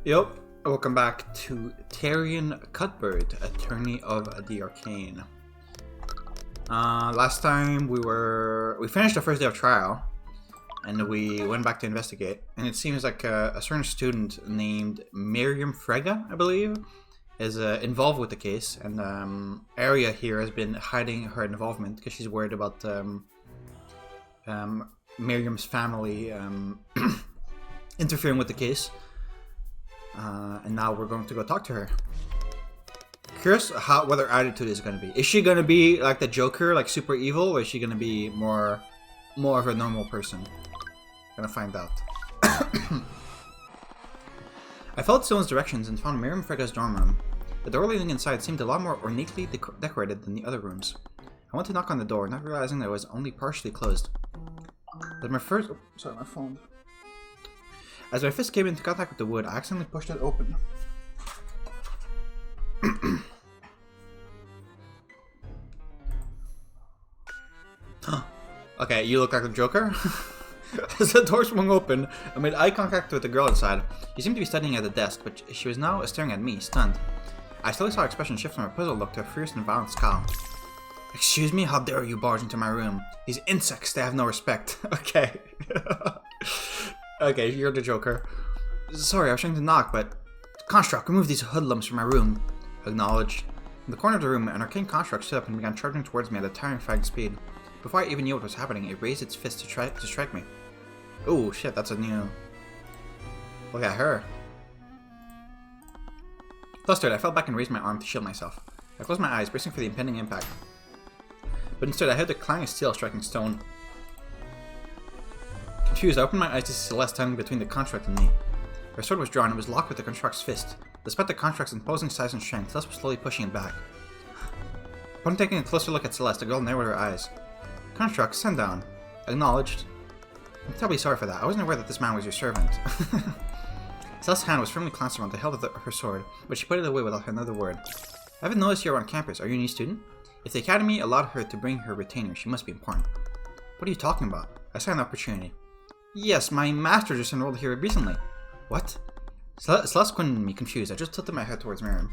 Yep, welcome back to Tyrion Cuthbert, Attorney of the Arcane. Last time we finished the first day of trial, and we went back to investigate, and it seems like a certain student named Miriam Frega, I believe, is involved with the case, and Arya here has been hiding her involvement because she's worried about Miriam's family interfering with the case. And now we're going to go talk to her. Curious what her attitude is going to be. Is she going to be like the Joker, like super evil, or is she going to be more of a normal person? Gonna find out. I followed Stone's directions and found Miriam Frega's dorm room. The door leading inside seemed a lot more ornately decorated than the other rooms. I went to knock on the door, not realizing that it was only partially closed. As my first... Oh, sorry, my phone. As my fist came into contact with the wood, I accidentally pushed it open. Okay, you look like the Joker. As the door swung open, I made eye contact with the girl inside. She seemed to be studying at the desk, but she was now staring at me, stunned. I slowly saw her expression shift from a puzzled look to a fierce and violent scowl. Excuse me, how dare you barge into my room? These insects, they have no respect. Okay. Okay, you're the Joker. Sorry, I was trying to knock, but... Construct, remove these hoodlums from my room. Acknowledged. In the corner of the room, an arcane construct stood up and began charging towards me at a terrifying speed. Before I even knew what was happening, it raised its fist to strike me. Oh shit, that's a new... Look at her. Flustered, I fell back and raised my arm to shield myself. I closed my eyes, bracing for the impending impact. But instead, I heard the clang of steel striking stone. Confused, I opened my eyes to see Celeste standing between the construct and me. Her sword was drawn and was locked with the construct's fist. Despite the construct's imposing size and strength, Celeste was slowly pushing it back. Upon taking a closer look at Celeste, the girl narrowed her eyes. Construct, send down. Acknowledged. I'm terribly sorry for that. I wasn't aware that this man was your servant. Celeste's hand was firmly clasped around the hilt of her sword, but she put it away without another word. I haven't noticed you on campus. Are you a new student? If the academy allowed her to bring her retainer, she must be important. What are you talking about? I saw an opportunity. Yes, my master just enrolled here recently. What? Celeste couldn't me confused. I just tilted my head towards Miriam.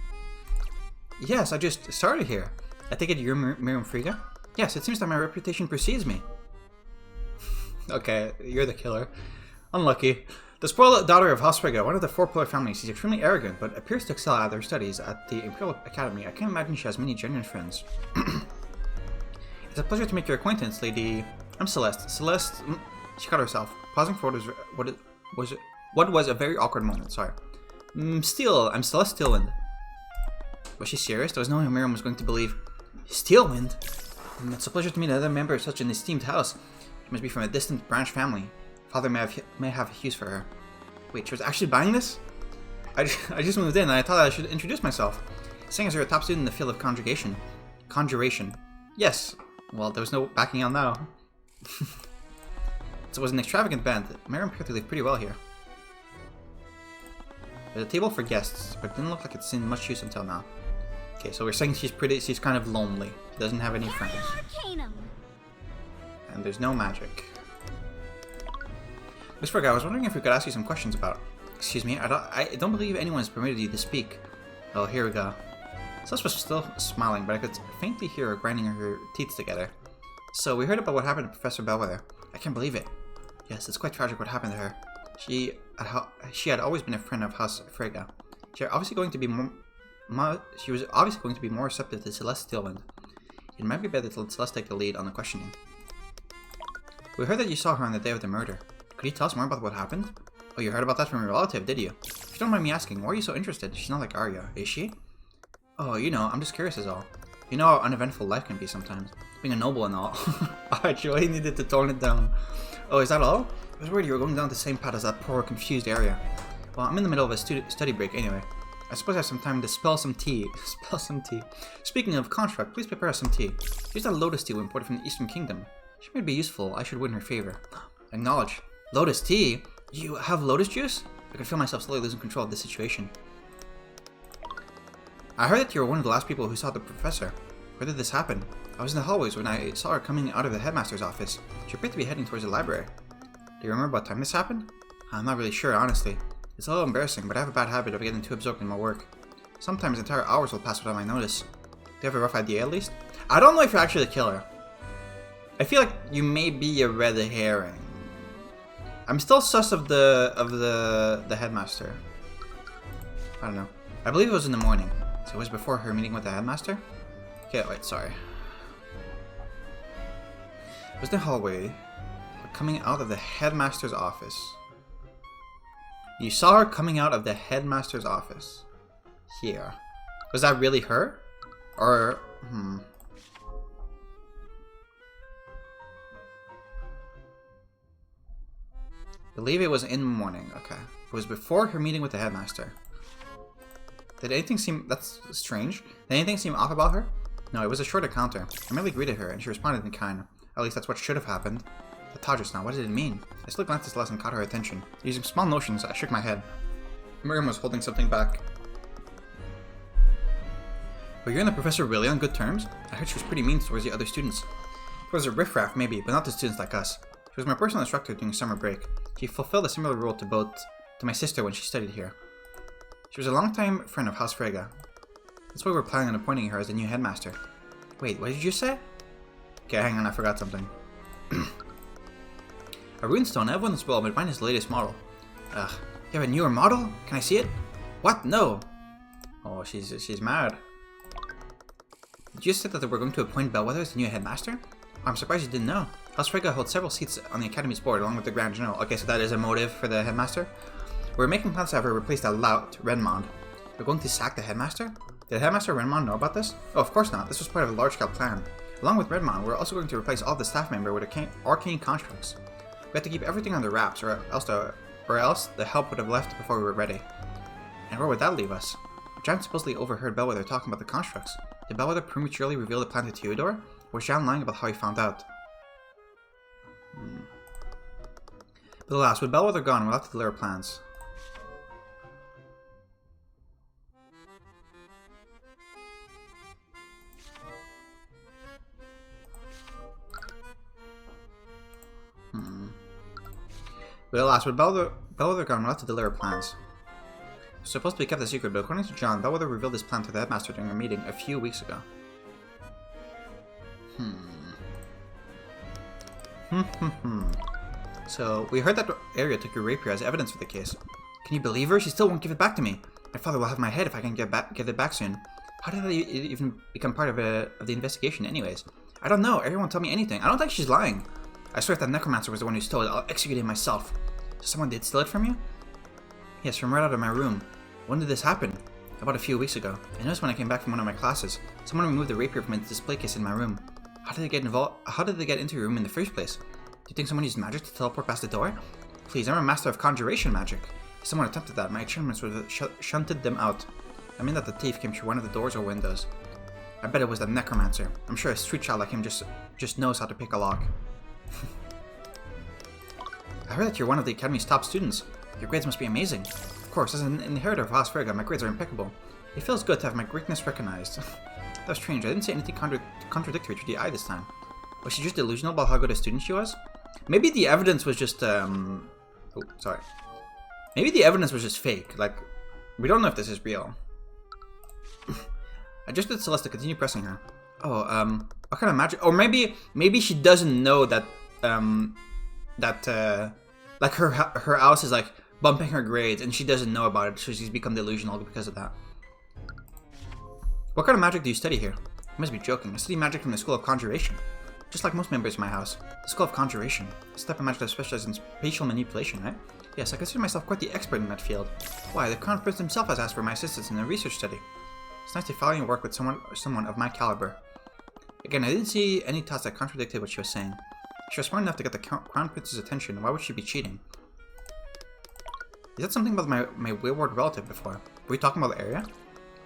Yes, I just started here. I take it you're Miriam Frega? Yes, it seems that my reputation precedes me. Okay, you're the killer. Unlucky. The spoiled daughter of House Frega, one of the four-pillar families, she's extremely arrogant, but appears to excel at her studies at the Imperial Academy. I can't imagine she has many genuine friends. It's a pleasure to make your acquaintance, Lady... I'm Celeste. Celeste... She cut herself, pausing for what was a very awkward moment, sorry. I'm Celeste Steelwind. Was she serious? There was no way Miriam was going to believe... Steelwind? It's a pleasure to meet another member of such an esteemed house. She must be from a distant branch family. Father may have use for her. Wait, she was actually buying this? I just moved in and I thought I should introduce myself. Saying as you're a top student in the field of conjuration. Yes. Well, there was no backing out now. It was an extravagant band. Miriam appeared to live pretty well here. There's a table for guests, but it didn't look like it's seen much use until now. Okay, so we're saying she's kind of lonely. She doesn't have any friends. And there's no magic. Miss Frega, I was wondering if we could ask you some questions about... Excuse me, I don't believe anyone has permitted you to speak. Oh, here we go. Celeste was still smiling, but I could faintly hear her grinding her teeth together. So, we heard about what happened to Professor Belvedere. I can't believe it. Yes, it's quite tragic what happened to her. She had always been a friend of House Frega. She was obviously going to be more receptive to Celeste Steelwind. It might be better to let Celeste take the lead on the questioning. We heard that you saw her on the day of the murder. Could you tell us more about what happened? Oh, you heard about that from your relative, did you? If you don't mind me asking, why are you so interested? She's not like Arya, is she? Oh, you know, I'm just curious is all. You know how uneventful life can be sometimes. Being a noble and all. I really needed to tone it down. Oh, is that all? I was worried you were going down the same path as that poor, confused Arya. Well, I'm in the middle of a study break anyway. I suppose I have some time to spell some tea. Spell some tea. Speaking of construct, please prepare us some tea. Here's that lotus tea we imported from the Eastern Kingdom. She may be useful. I should win her favor. Acknowledge. Lotus tea? You have lotus juice? I can feel myself slowly losing control of this situation. I heard that you were one of the last people who saw the professor. Where did this happen? I was in the hallways when I saw her coming out of the headmaster's office. She appeared to be heading towards the library. Do you remember what time this happened? I'm not really sure, honestly. It's a little embarrassing, but I have a bad habit of getting too absorbed in my work. Sometimes entire hours will pass without my notice. Do you have a rough idea at least? I don't know if you're actually the killer. I feel like you may be a red herring. I'm still sus of the headmaster. I don't know. I believe it was in the morning. So it was before her meeting with the headmaster? Okay, wait, sorry. It was in the hallway, coming out of the headmaster's office. You saw her coming out of the headmaster's office. Here. Was that really her? Or, I believe it was in the morning. Okay. It was before her meeting with the headmaster. Did anything seem... That's strange. Did anything seem off about her? No, it was a short encounter. I merely greeted her, and she responded in kind. At least that's what should have happened. The Todgers now, what did it mean? I still glanced at Celeste and caught her attention. Using small notions, I shook my head. Miriam was holding something back. Were you and the professor really on good terms? I heard she was pretty mean towards the other students. It was a riffraff, maybe, but not to students like us. She was my personal instructor during summer break. She fulfilled a similar role to my sister when she studied here. She was a longtime friend of House Frega. That's why we're planning on appointing her as the new headmaster. Wait, what did you say? Okay, hang on, I forgot something. A runestone, everyone's well, but mine is the latest model. Ugh, you have a newer model? Can I see it? What? No! Oh, she's mad. Did you say that we're going to appoint Bellwether as the new headmaster? I'm surprised you didn't know. House Frega holds several seats on the Academy's board along with the Grand General. Okay, so that is a motive for the headmaster. We're making plans to have her replace that lout, Renmond. We're going to sack the headmaster? Did Headmaster Renmond know about this? Oh, of course not. This was part of a large-scale plan. Along with Renmond, we're also going to replace all the staff member with arcane constructs. We have to keep everything under wraps, or else the help would have left before we were ready. And where would that leave us? Jan supposedly overheard Bellwether talking about the constructs. Did Bellwether prematurely reveal the plan to Theodore? Or was Jan lying about how he found out? But alas, with Bellwether gone, we'll have to delay our plans. But alas, with Bellwether gone, we'll have to delay our plans. It's supposed to be kept a secret, but according to John, Bellwether revealed this plan to the headmaster during a meeting a few weeks ago. So, we heard that area took your rapier as evidence for the case. Can you believe her? She still won't give it back to me. My father will have my head if I can get it back soon. How did that even become part of the investigation anyways? I don't know. Everyone tell me anything. I don't think she's lying. I swear if that necromancer was the one who stole it, I'll execute him myself. So someone did steal it from you? Yes, from right out of my room. When did this happen? About a few weeks ago. I noticed when I came back from one of my classes. Someone removed the rapier from its display case in my room. How did they get involved? How did they get into your room in the first place? Do you think someone used magic to teleport past the door? Please, I'm a master of conjuration magic. If someone attempted that, my enchantments would have shunted them out. I mean that the thief came through one of the doors or windows. I bet it was the necromancer. I'm sure a street child like him just knows how to pick a lock. I heard that you're one of the Academy's top students. Your grades must be amazing. Of course, as an inheritor of House Frega, my grades are impeccable. It feels good to have my greatness recognized. That was strange. I didn't say anything contradictory to the eye this time. Was she just delusional about how good a student she was? Maybe the evidence was just, oh, sorry. Maybe the evidence was just fake. Like, we don't know if this is real. I just did Celeste to continue pressing her. Oh, what kind of magic? Or maybe she doesn't know that, like her house is like bumping her grades and she doesn't know about it, so she's become delusional because of that. What kind of magic do you study here? You must be joking. I study magic from the School of Conjuration. Just like most members of my house. The School of Conjuration. It's a type of magic that specializes in spatial manipulation, right? Yes, I consider myself quite the expert in that field. Why, the Crown Prince himself has asked for my assistance in a research study. It's nice to finally work with someone of my caliber. Again, I didn't see any thoughts that contradicted what she was saying. She was smart enough to get the Crown Prince's attention. Why would she be cheating? Is that something about my wayward relative before? Were we talking about the area?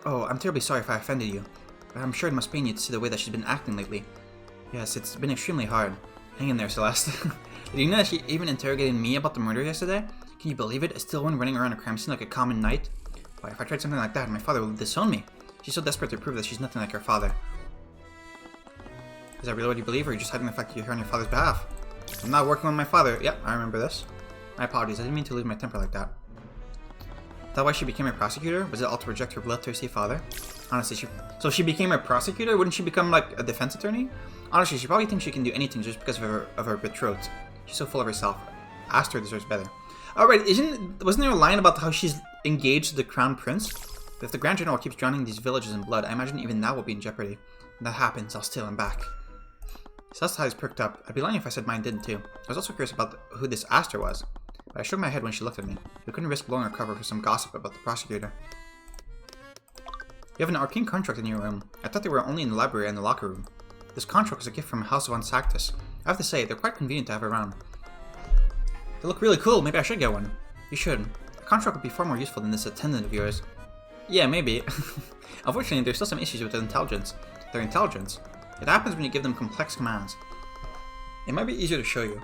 Oh, I'm terribly sorry if I offended you. But I'm sure it must pain you to see the way that she's been acting lately. Yes, it's been extremely hard. Hang in there, Celeste. Did you know that she even interrogated me about the murder yesterday? Can you believe it? A still one running around a crime scene like a common knight? Why, if I tried something like that, my father would disown me. She's so desperate to prove that she's nothing like her father. Is that really what you believe, or are you just hiding the fact that you're here on your father's behalf? I'm not working with my father. Yep, I remember this. My apologies, I didn't mean to lose my temper like that. that why she became a prosecutor? Was it all to reject her bloodthirsty father? Honestly, so she became a prosecutor? Wouldn't she become like a defense attorney? Honestly, she probably thinks she can do anything just because of her betrothed. She's so full of herself. Aster deserves better. Alright, wasn't there a line about how she's engaged to the crown prince? If the Grand General keeps drowning these villages in blood, I imagine even that will be in jeopardy. When that happens, I'll steal him back. Celeste's eyes perked up. I'd be lying if I said mine didn't too. I was also curious about who this Aster was, but I shook my head when she looked at me. We couldn't risk blowing our cover for some gossip about the prosecutor. You have an arcane contract in your room. I thought they were only in the library and the locker room. This contract was a gift from House von Sanctus. I have to say, they're quite convenient to have around. They look really cool. Maybe I should get one. You should. A contract would be far more useful than this attendant of yours. Yeah, maybe. Unfortunately, there's still some issues with their intelligence. It happens when you give them complex commands. It might be easier to show you.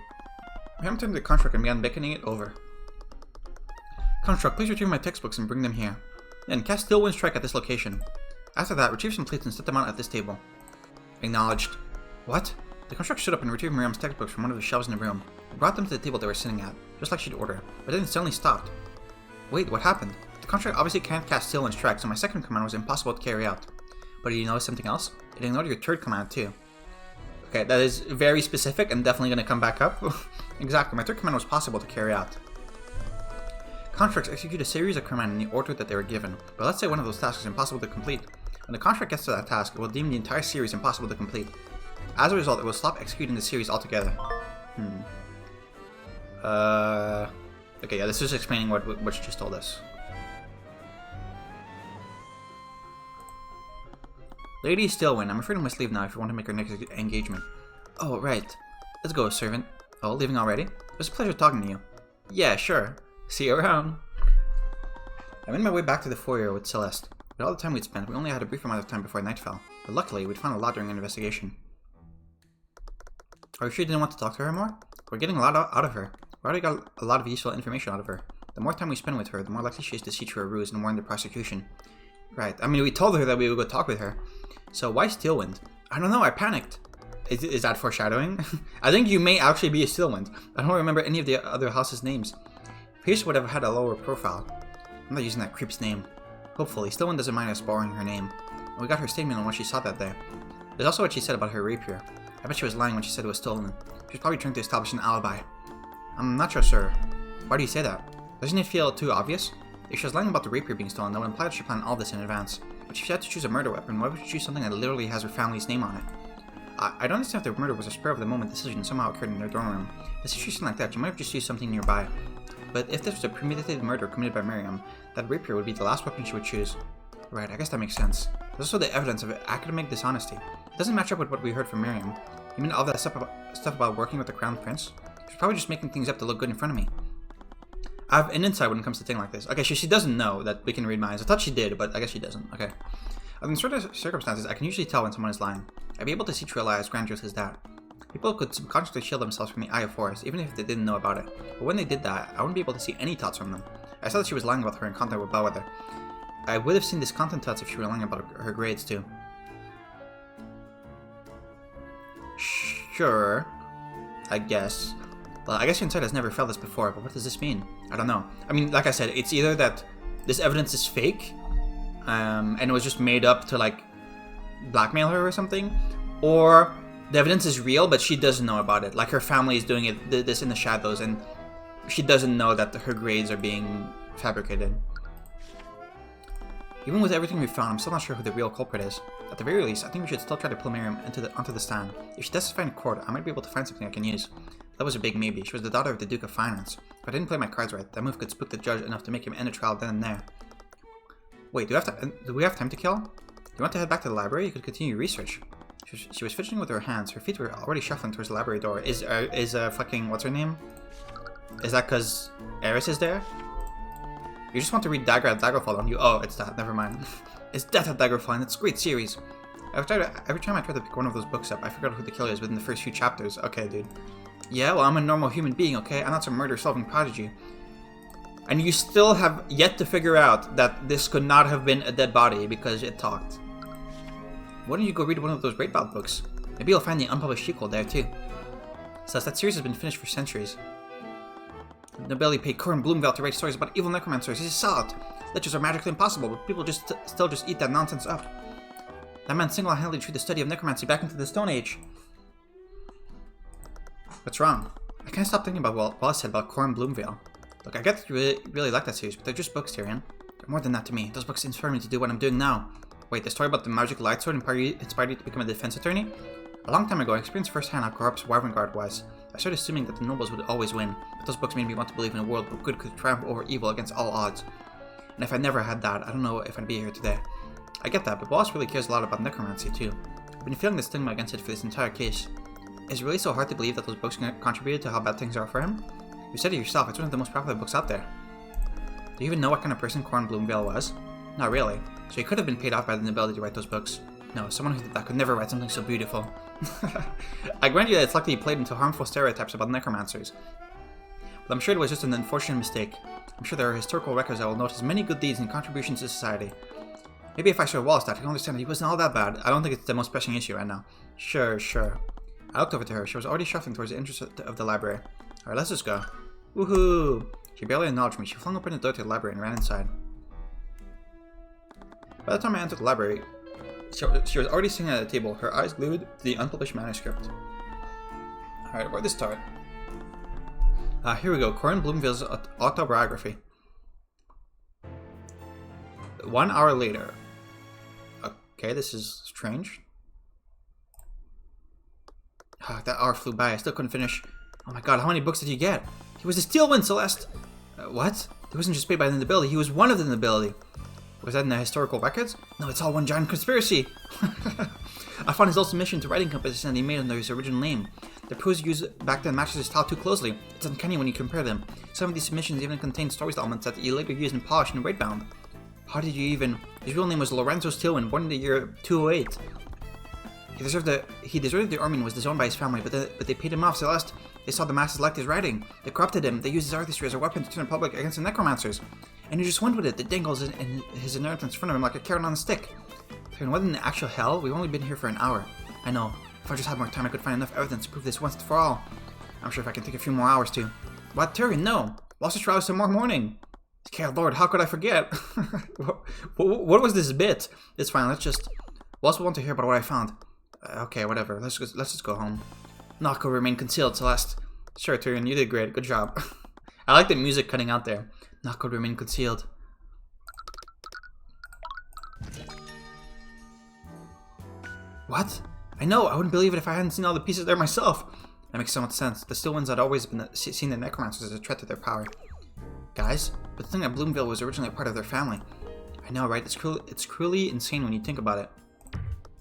I haven't turned the contract and began beckoning it over. Contract, please retrieve my textbooks and bring them here. Then cast Stillwind Strike at this location. After that, retrieve some plates and set them out at this table. Acknowledged. What? The contract stood up and retrieved Miriam's textbooks from one of the shelves in the room. He brought them to the table they were sitting at, just like she'd ordered, but then it suddenly stopped. Wait, what happened? The contract obviously can't cast Stillwind Strike, so my second command was impossible to carry out. But did you notice something else? It ignored your third command too. Okay, that is very specific and definitely going to come back up. Exactly, my third command was possible to carry out. Contracts execute a series of commands in the order that they were given, but let's say one of those tasks is impossible to complete. When the contract gets to that task, it will deem the entire series impossible to complete. As a result, it will stop executing the series altogether. Okay, yeah, this is explaining what she just told us. Lady Stillwind, I'm afraid I must leave now if you want to make our next engagement. Oh, right. Let's go, servant. Oh, leaving already? It was a pleasure talking to you. Yeah, sure. See you around. I made my way back to the foyer with Celeste. With all the time we'd spent, we only had a brief amount of time before night fell. But luckily, we'd found a lot during our investigation. Are you sure you didn't want to talk to her more? We're getting a lot out of her. We already got a lot of useful information out of her. The more time we spend with her, the more likely she is to see through a ruse and warn the prosecution. Right. I mean, we told her that we would go talk with her. So why Stillwind? I don't know, I panicked. Is that foreshadowing? I think you may actually be a Stillwind. I don't remember any of the other house's names. Pierce would have had a lower profile. I'm not using that creep's name. Hopefully, Stillwind doesn't mind us borrowing her name. And we got her statement on what she saw that day. There's also what she said about her rapier. I bet she was lying when she said it was stolen. She was probably trying to establish an alibi. I'm not sure, sir. Why do you say that? Doesn't it feel too obvious? If she was lying about the rapier being stolen, that would imply that she planned all this in advance. But if she had to choose a murder weapon, why would she choose something that literally has her family's name on it? I don't understand if the murder was a spur-of-the-moment decision somehow occurred in their dorm room. In a situation like that, you might have just used something nearby. But if this was a premeditated murder committed by Miriam, that rapier would be the last weapon she would choose. Right, I guess that makes sense. There's also the evidence of academic dishonesty. It doesn't match up with what we heard from Miriam. You mean all that stuff about working with the Crown Prince? She's probably just making things up to look good in front of me. I have an insight when it comes to things like this. Okay, she doesn't know that we can read minds. I thought she did, but I guess she doesn't. Okay. Under certain circumstances, I can usually tell when someone is lying. I'd be able to see through a lie as grandiose as that. People could subconsciously shield themselves from the Eye of Horus, even if they didn't know about it. But when they did that, I wouldn't be able to see any thoughts from them. I saw that she was lying about her in contact with Bellwether. I would have seen discontent thoughts if she were lying about her grades too. Sure. I guess. Well, I guess your insight has never felt this before, but what does this mean? I don't know. I mean, like I said, it's either that this evidence is fake, and it was just made up to, like, blackmail her or something, or the evidence is real, but she doesn't know about it. Like, her family is doing this in the shadows, and she doesn't know that her grades are being fabricated. Even with everything we found, I'm still not sure who the real culprit is. At the very least, I think we should still try to pull Miriam onto the stand. If she testifies in court, I might be able to find something I can use. That was a big maybe. She was the daughter of the Duke of Finance. If I didn't play my cards right, that move could spook the judge enough to make him end the trial then and there. Wait, do we have time to kill? Do you want to head back to the library? You could continue your research. She was fidgeting with her hands. Her feet were already shuffling towards the library door. Is fucking, what's her name? Is that because Eris is there? You just want to read Dagger at Daggerfall, don't you? Oh, it's that. Never mind. It's Death at Daggerfall, and it's a great series. Every time I try to pick one of those books up, I forgot who the killer is within the first few chapters. Okay, dude. Yeah, well, I'm a normal human being, okay? I'm not some murder-solving prodigy. And you still have yet to figure out that this could not have been a dead body because it talked. Why don't you go read one of those Great Bout books? Maybe you'll find the unpublished sequel there, too. Says that series has been finished for centuries. The nobility paid Corin Bloomvale to write stories about evil necromancers. This is solid. Lectures are magically impossible, but people still just eat that nonsense up. That man single-handedly threw the study of necromancy back into the Stone Age. What's wrong? I can't stop thinking about what Wallace said about Corin Bloomvale. Look, I get that you really like that series, but they're just books, Tyrion. They're more than that to me. Those books inspire me to do what I'm doing now. Wait, the story about the magic light sword inspired you to become a defense attorney? A long time ago, I experienced firsthand how corrupt Wyvern Guard was. I started assuming that the nobles would always win, but those books made me want to believe in a world where good could triumph over evil against all odds. And if I never had that, I don't know if I'd be here today. I get that, but Wallace really cares a lot about necromancy too. I've been feeling the stigma against it for this entire case. Is it really so hard to believe that those books contributed to how bad things are for him? You said it yourself, it's one of the most popular books out there. Do you even know what kind of person Corin Bloomvale was? Not really. So he could have been paid off by the nobility to write those books. No, someone that could never write something so beautiful. I grant you that it's likely he played into harmful stereotypes about necromancers. But I'm sure it was just an unfortunate mistake. I'm sure there are historical records that will note his many good deeds and contributions to society. Maybe if I showed Wallace that, he'll understand that he wasn't all that bad. I don't think it's the most pressing issue right now. Sure. I looked over to her. She was already shuffling towards the entrance of the library. Alright, let's just go. Woohoo! She barely acknowledged me. She flung open the door to the library and ran inside. By the time I entered the library, she was already sitting at a table, her eyes glued to the unpublished manuscript. Alright, where to start? Here we go. Corin Bloomville's autobiography. 1 hour later. Okay, this is strange. That hour flew by. I still couldn't finish. Oh my god, how many books did you get? He was a steel one, Celeste! What? He wasn't just paid by the nobility, he was one of the nobility. Was that in the historical records? No, it's all one giant conspiracy! I found his old submission to writing competition that he made under his original name. The prose used back then matches his style too closely. It's uncanny when you compare them. Some of these submissions even contain stories elements that he later used in polished and weight-bound. How did you even... His real name was Lorenzo Stillman, born in the year 208. He deserted the army and was disowned by his family, but they paid him off, Celeste. They saw the masses liked his writing. They corrupted him. They used his artistry as a weapon to turn the public against the necromancers. And he just went with it. They dangled his inheritance in front of him like a carrot on a stick. And what in the actual hell? We've only been here for an hour. I know. If I just had more time, I could find enough evidence to prove this once and for all. I'm sure if I can take a few more hours to. What, Tyrion? No. Lost his trial is tomorrow morning. Okay, Lord, how could I forget? What was this bit? It's fine. Let's just... We also want to hear about what I found. Okay, whatever. Let's just go home. Knock will remain concealed, Celeste. Sure, Tyrion, you did great. Good job. I like the music cutting out there. Knock will remain concealed. What? I know. I wouldn't believe it if I hadn't seen all the pieces there myself. That makes so much sense. The Stillwinds had always seen the necromancers as a threat to their power. Guys, but the thing that Bloomville was originally a part of their family. I know, right? It's cruelly insane when you think about it.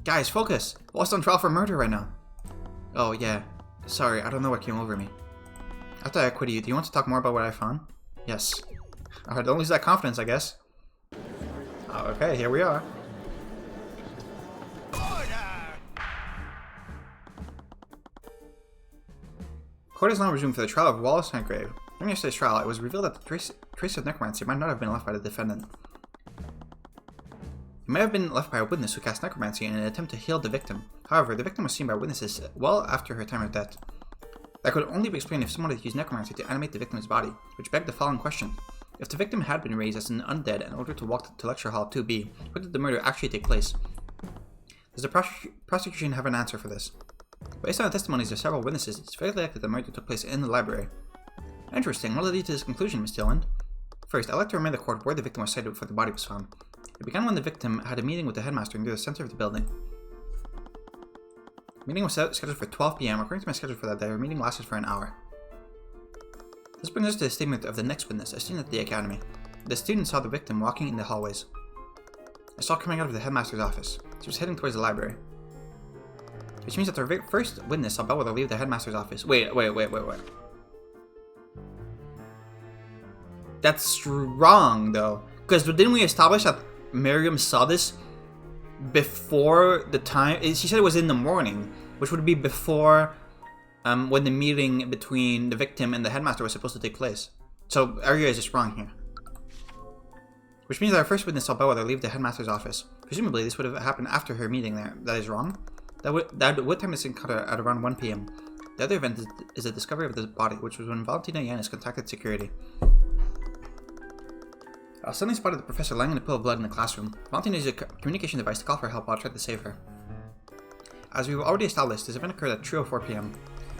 Guys, focus! Wallace on trial for murder right now. Oh, yeah. Sorry, I don't know what came over me. After I acquitted you, do you want to talk more about what I found? Yes. Alright, don't lose that confidence, I guess. Okay, here we are. Court is now resumed for the trial of Wallace Handgrave. During yesterday's trial, it was revealed that the trace of necromancy might not have been left by the defendant. It may have been left by a witness who cast necromancy in an attempt to heal the victim. However, the victim was seen by witnesses well after her time of death. That could only be explained if someone had used necromancy to animate the victim's body, which begged the following question. If the victim had been raised as an undead in order to walk to Lecture Hall 2B, where did the murder actually take place? Does the prosecution have an answer for this? Based on the testimonies of several witnesses, it's very likely that the murder took place in the library. Interesting. What led you to this conclusion, Miss Dillon? First, I'd like to remind the court where the victim was sighted before the body was found. It began when the victim had a meeting with the headmaster near the center of the building. The meeting was scheduled for 12 p.m. According to my schedule for that day, our meeting lasted for an hour. This brings us to the statement of the next witness, a student at the academy. The student saw the victim walking in the hallways. I saw her coming out of the headmaster's office. She was heading towards the library. Which means that our first witness saw Bellwether leave the headmaster's office. Wait. That's wrong, though. Because didn't we establish that Miriam saw this before the time? She said it was in the morning, which would be before when the meeting between the victim and the headmaster was supposed to take place. So Arya is just wrong here. Which means that our first witness saw Bellwether leave the headmaster's office. Presumably, this would have happened after her meeting there. That is wrong. That would time this encounter at around 1 p.m. The other event is the discovery of the body, which was when Valentina Yanis contacted security. I suddenly spotted the professor lying in a pool of blood in the classroom, mounting his communication device to call for help while I tried to save her. As we've already established, this event occurred at 2:04 p.m.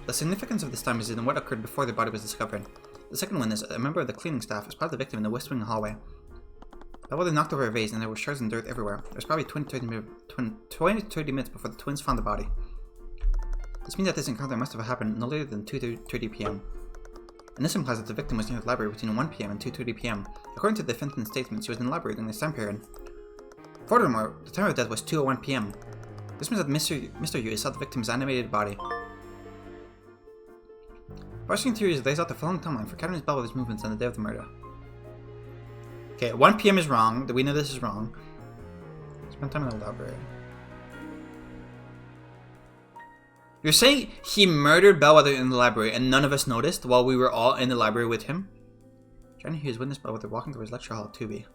The significance of this time is in what occurred before the body was discovered. The second one is a member of the cleaning staff spotted the victim in the west wing hallway. Bellwether knocked over a vase and there were shards and dirt everywhere. It was probably 20-30 minutes before the twins found the body. This means that this encounter must have happened no later than 2:30 p.m. And this implies that the victim was near the library between 1 p.m. and 2:30 p.m. According to the defendant's statement, she was in the library during this time period. Furthermore, the time of death was 2:01 p.m. This means that Mr. Yu saw the victim's animated body. Parsing theories lays out the following timeline for Captain Bellwether's movements on the day of the murder. Okay, 1 p.m. is wrong. We know this is wrong. Spend time in the library. You're saying he murdered Bellwether in the library and none of us noticed while we were all in the library with him? Johnny Hughes witnessed Bellwether walking towards lecture hall 2B.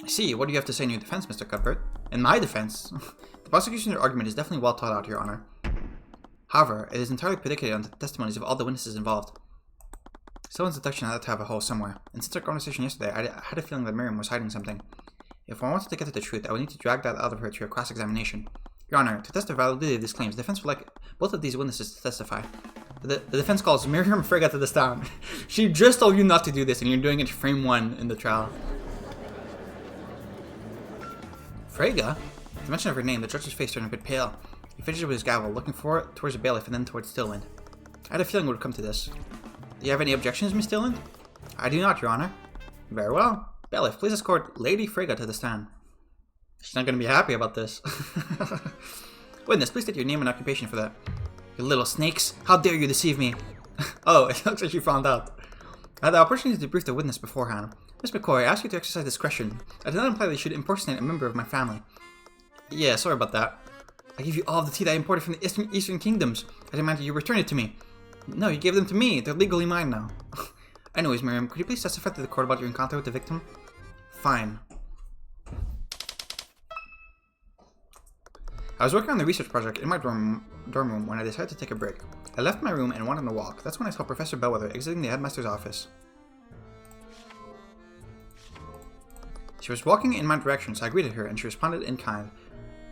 I see. What do you have to say in your defense, Mr. Cuthbert? In my defense? The prosecution's argument is definitely well thought out, Your Honor. However, it is entirely predicated on the testimonies of all the witnesses involved. Someone's deduction had to have a hole somewhere, and since our conversation yesterday, I had a feeling that Miriam was hiding something. If I wanted to get to the truth, I would need to drag that out of her through a cross-examination. Your Honor, to test the validity of these claims, the defense would like both of these witnesses to testify. The defense calls Miriam Frege to the stand. She just told you not to do this, and you're doing it frame 1 in the trial. Frege? At the mention of her name, the judge's face turned a bit pale. He fidgeted with his gavel, looking towards the bailiff and then towards Stillwind. I had a feeling it would come to this. Do you have any objections, Miss Stillwind? I do not, Your Honor. Very well. Bailiff, please escort Lady Frege to the stand. She's not going to be happy about this. Witness, please state your name and occupation for that. You little snakes! How dare you deceive me! Oh, it looks like she found out. I had the opportunity to brief the witness beforehand. Miss McCoy, I ask you to exercise discretion. I did not imply that you should impersonate a member of my family. Yeah, sorry about that. I gave you all of the tea that I imported from the Eastern Kingdoms. I demand that you return it to me. No, you gave them to me. They're legally mine now. Anyways, Miriam, could you please testify to the court about your encounter with the victim? Fine. I was working on the research project in my dorm room when I decided to take a break. I left my room and went on a walk. That's when I saw Professor Bellwether exiting the headmaster's office. She was walking in my direction, so I greeted her, and she responded in kind.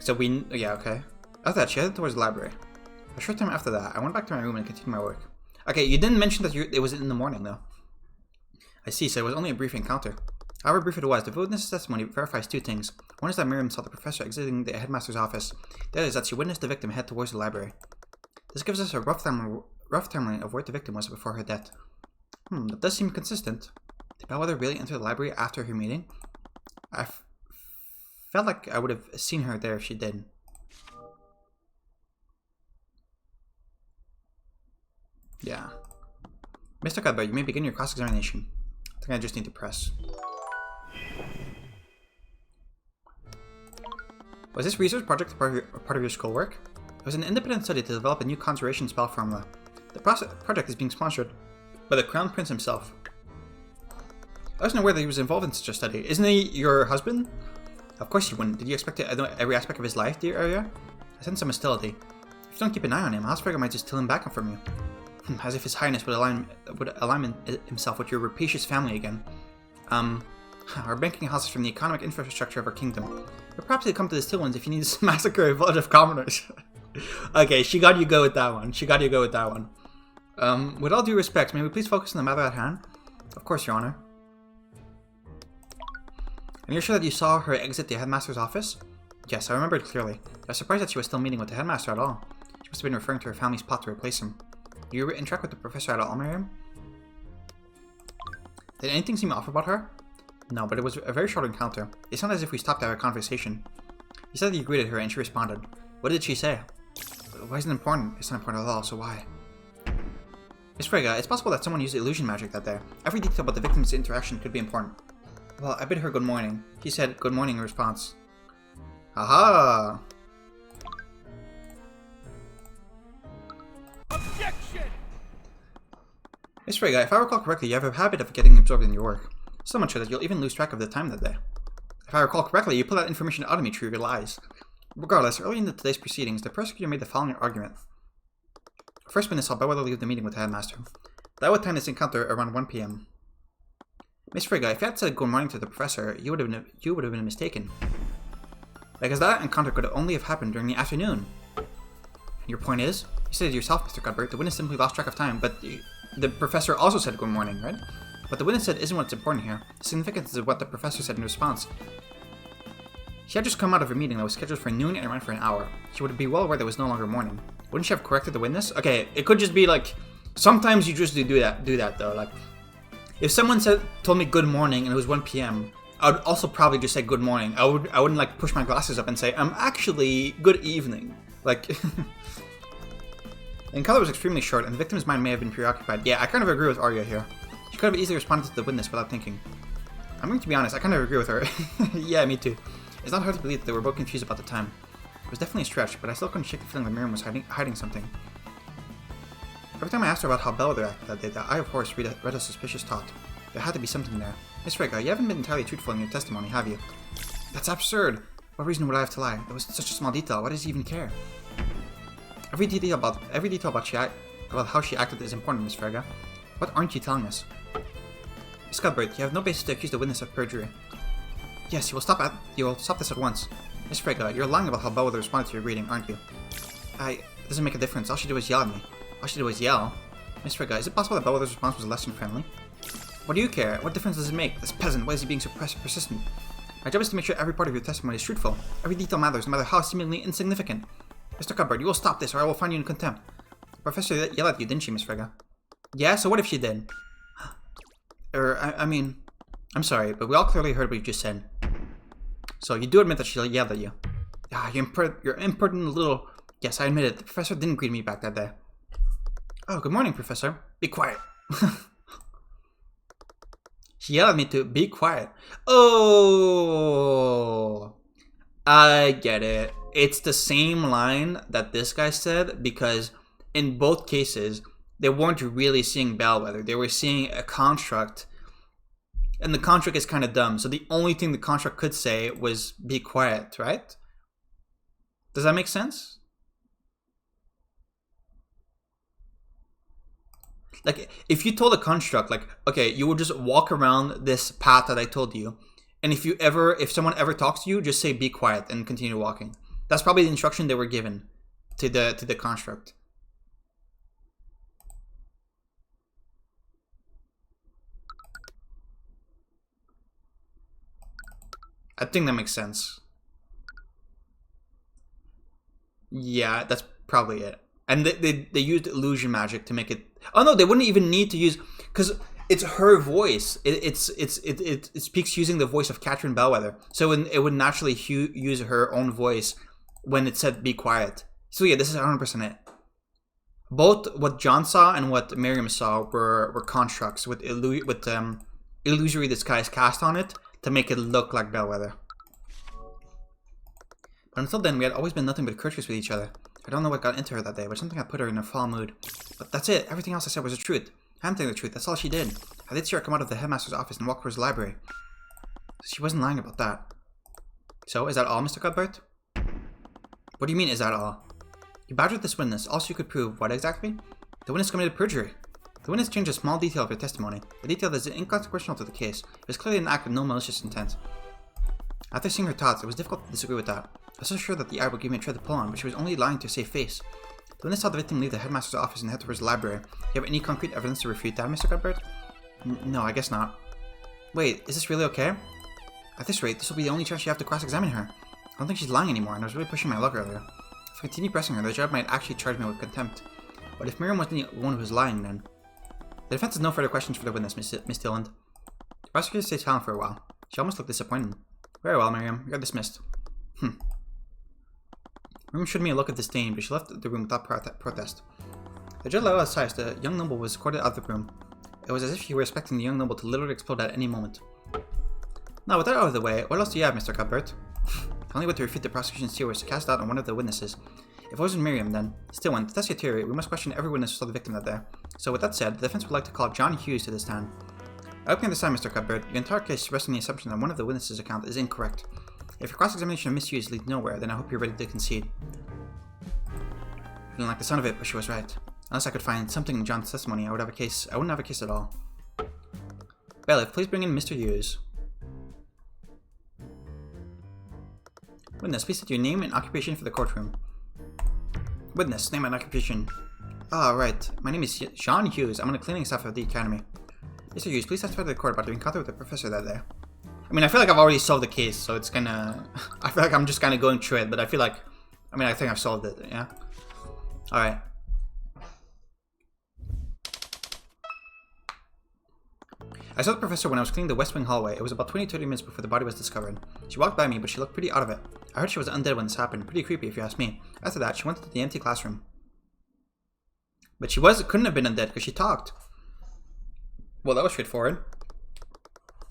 Yeah, okay. After that, she headed towards the library. A short time after that, I went back to my room and continued my work. Okay, you didn't mention that it was in the morning, though. I see, so it was only a brief encounter. However brief it was, the witness's testimony verifies two things. One is that Miriam saw the professor exiting the headmaster's office. The other is that she witnessed the victim head towards the library. This gives us a rough timeline of where the victim was before her death. That does seem consistent. Did Bellwether really enter the library after her meeting? I felt like I would have seen her there if she did. Yeah. Mr. Cuthbert, you may begin your cross-examination. I think I just need to press. Was this research project part of your schoolwork? It was an independent study to develop a new conjuration spell formula. The project is being sponsored by the Crown Prince himself. I wasn't aware that he was involved in such a study. Isn't he your husband? Of course you wouldn't. Did you expect to know every aspect of his life, dear Arya? I sense some hostility. If you don't keep an eye on him, House Frege might just steal him back from you. As if His Highness would align himself with your rapacious family again. Our banking house is from the economic infrastructure of our kingdom. But perhaps he'd come to the Stillwinds if he needs to massacre a village of commoners. Okay, she got you go with that one. With all due respect, may we please focus on the matter at hand? Of course, Your Honor. And you're sure that you saw her exit the headmaster's office? Yes, I remember it clearly. I was surprised that she was still meeting with the headmaster at all. She must have been referring to her family's plot to replace him. Do you interact with the professor at all, Miriam? Did anything seem off about her? No, but it was a very short encounter. It sounded as if we stopped to have a conversation. You said that you greeted her and she responded. What did she say? Why isn't it important? It's not important at all, so why? Miss Frege, it's possible that someone used illusion magic that day. Every detail about the victim's interaction could be important. Well, I bid her good morning. She said good morning in response. Aha! Objection! Miss Frege, if I recall correctly, you have a habit of getting absorbed in your work. So much so that you'll even lose track of the time that day. If I recall correctly, you pulled that information out of me through your lies. Regardless, early in today's proceedings, the prosecutor made the following argument. First witness saw Bellwether leave the meeting with the headmaster. That would time this encounter around 1 p.m. Miss Frigga, if you had said good morning to the professor, you would have been mistaken. Because that encounter could only have happened during the afternoon. And your point is? You said it yourself, Mr. Cuthbert. The witness simply lost track of time, but the professor also said good morning, right? What the witness said isn't what's important here. The significance is what the professor said in response. She had just come out of a meeting that was scheduled for noon and ran for an hour. She would be well aware that it was no longer morning. Wouldn't she have corrected the witness? Okay, it could just be like, sometimes you just do that though. Like, if someone told me good morning and it was 1 p.m., I would also probably just say good morning. I wouldn't like push my glasses up and say, actually good evening. Like, the encounter was extremely short and the victim's mind may have been preoccupied. Yeah, I kind of agree with Arya here. She could have easily responded to the witness without thinking. I'm going to be honest, I kind of agree with her. Yeah, me too. It's not hard to believe that they were both confused about the time. It was definitely a stretch, but I still couldn't shake the feeling that Miriam was hiding something. Every time I asked her about how Bellwether acted that day, the Eye of Horus read a suspicious thought. There had to be something there. Miss Frigga, you haven't been entirely truthful in your testimony, have you? That's absurd! What reason would I have to lie? It was such a small detail, why does he even care? Every detail about how she acted is important, Miss Frigga. What aren't you telling us? Miss Cuthbert, you have no basis to accuse the witness of perjury. Yes, you will stop this at once. Miss Frigga, you're lying about how Bellwether responded to your greeting, aren't you? It doesn't make a difference. All she did was yell at me. All she did was yell. Miss Frigga, is it possible that Bellwether's response was less than friendly? What do you care? What difference does it make? This peasant, why is he being so persistent? My job is to make sure every part of your testimony is truthful. Every detail matters, no matter how seemingly insignificant. Mr. Cuthbert, you will stop this or I will find you in contempt. The professor yelled at you, didn't she, Miss Frigga? Yeah, so what if she did? I mean, I'm sorry, but we all clearly heard what you just said. So you do admit that she yelled at you. You're impertinent little... Yes, I admit it. The professor didn't greet me back that day. Oh, good morning, Professor. Be quiet. She yelled at me to be quiet. Oh, I get it. It's the same line that this guy said because in both cases, they weren't really seeing Bellwether. They were seeing a construct. And the construct is kind of dumb. So the only thing the construct could say was be quiet, right? Does that make sense? Like, if you told a construct, like, okay, you would just walk around this path that I told you. And if someone ever talks to you, just say be quiet and continue walking. That's probably the instruction they were given to the construct. I think that makes sense. Yeah, that's probably it. And they used illusion magic to make it... Oh no, they wouldn't even need to use... Because it's her voice. It speaks using the voice of Catherine Bellwether. So it would naturally use her own voice when it said be quiet. So yeah, this is 100% it. Both what John saw and what Miriam saw were constructs with illusory disguise cast on it to make it look like Bellwether. But until then, we had always been nothing but courteous with each other. I don't know what got into her that day, but something had put her in a foul mood. But that's it. Everything else I said was the truth. I am telling the truth. That's all she did. I did see her come out of the headmaster's office and walk towards the library. She wasn't lying about that. So, is that all, Mr. Cuthbert? What do you mean, is that all? You badgered this witness. Also, you could prove what exactly? The witness committed perjury. The witness changed a small detail of her testimony. A detail that is inconsequential to the case. It was clearly an act with no malicious intent. After seeing her thoughts, it was difficult to disagree with that. I was so sure that the eye would give me a thread to pull on, but she was only lying to save face. The witness saw the victim leave the headmaster's office and head towards the library. Do you have any concrete evidence to refute that, Mr. Cuthbert? No, I guess not. Wait, is this really okay? At this rate, this will be the only chance you have to cross-examine her. I don't think she's lying anymore, and I was really pushing my luck earlier. If I continue pressing her, the judge might actually charge me with contempt. But if Miriam wasn't the one who was lying, then... The defense has no further questions for the witness, Miss Dilland. The prosecutor stayed silent for a while. She almost looked disappointed. Very well, Miriam. You're dismissed. Miriam showed me a look of disdain, but she left the room without protest. The judge let out a sigh as the young noble was escorted out of the room. It was as if he were expecting the young noble to literally explode at any moment. Now, with that out of the way, what else do you have, Mr. Cuthbert? The only way to refute the prosecution's theory was to cast doubt on one of the witnesses. If it wasn't Miriam, then, still, to test your theory, we must question every witness who saw the victim that day. So, with that said, the defense would like to call John Hughes to the stand. I hope you understand, Mr. Cuthbert. Your entire case rests on the assumption that one of the witnesses' account is incorrect. If your cross-examination of Miss Hughes leads nowhere, then I hope you're ready to concede. I didn't like the sound of it, but she was right. Unless I could find something in John's testimony, I wouldn't have a case at all. Bailiff, please bring in Mr. Hughes. Witness, please state your name and occupation for the courtroom. Witness, name and occupation. Ah, right. My name is Sean Hughes. I'm on the cleaning staff of the academy. Mr. Hughes, please testify to the court about your encounter with the professor that day. I mean, I feel like I've already solved the case, so it's kinda... I feel like I'm just kinda going through it, but I feel like... I mean, I think I've solved it, yeah? Alright. I saw the professor when I was cleaning the West Wing hallway. It was about 20-30 minutes before the body was discovered. She walked by me, but she looked pretty out of it. I heard she was undead when this happened. Pretty creepy, if you ask me. After that, she went into the empty classroom. But she couldn't have been undead, because she talked. Well, that was straightforward.